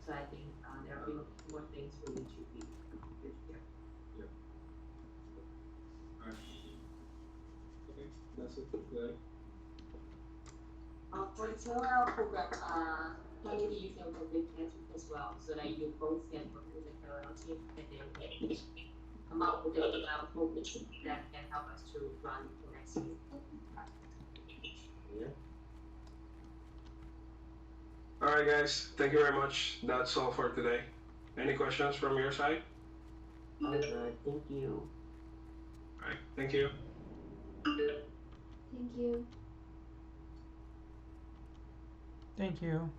So I think there are more things we need to be good here. Yeah. Alright. Okay, that's it for today. For the KOL program, maybe you can work with Andrew as well, so that you both can work with the KOL team and then come up with the KOL program that can help us to run for next year. Yeah. Alright guys, thank you very much. That's all for today. Any questions from your side? All good, thank you. Alright, thank you. Thank you. Thank you.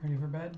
Ready for bed?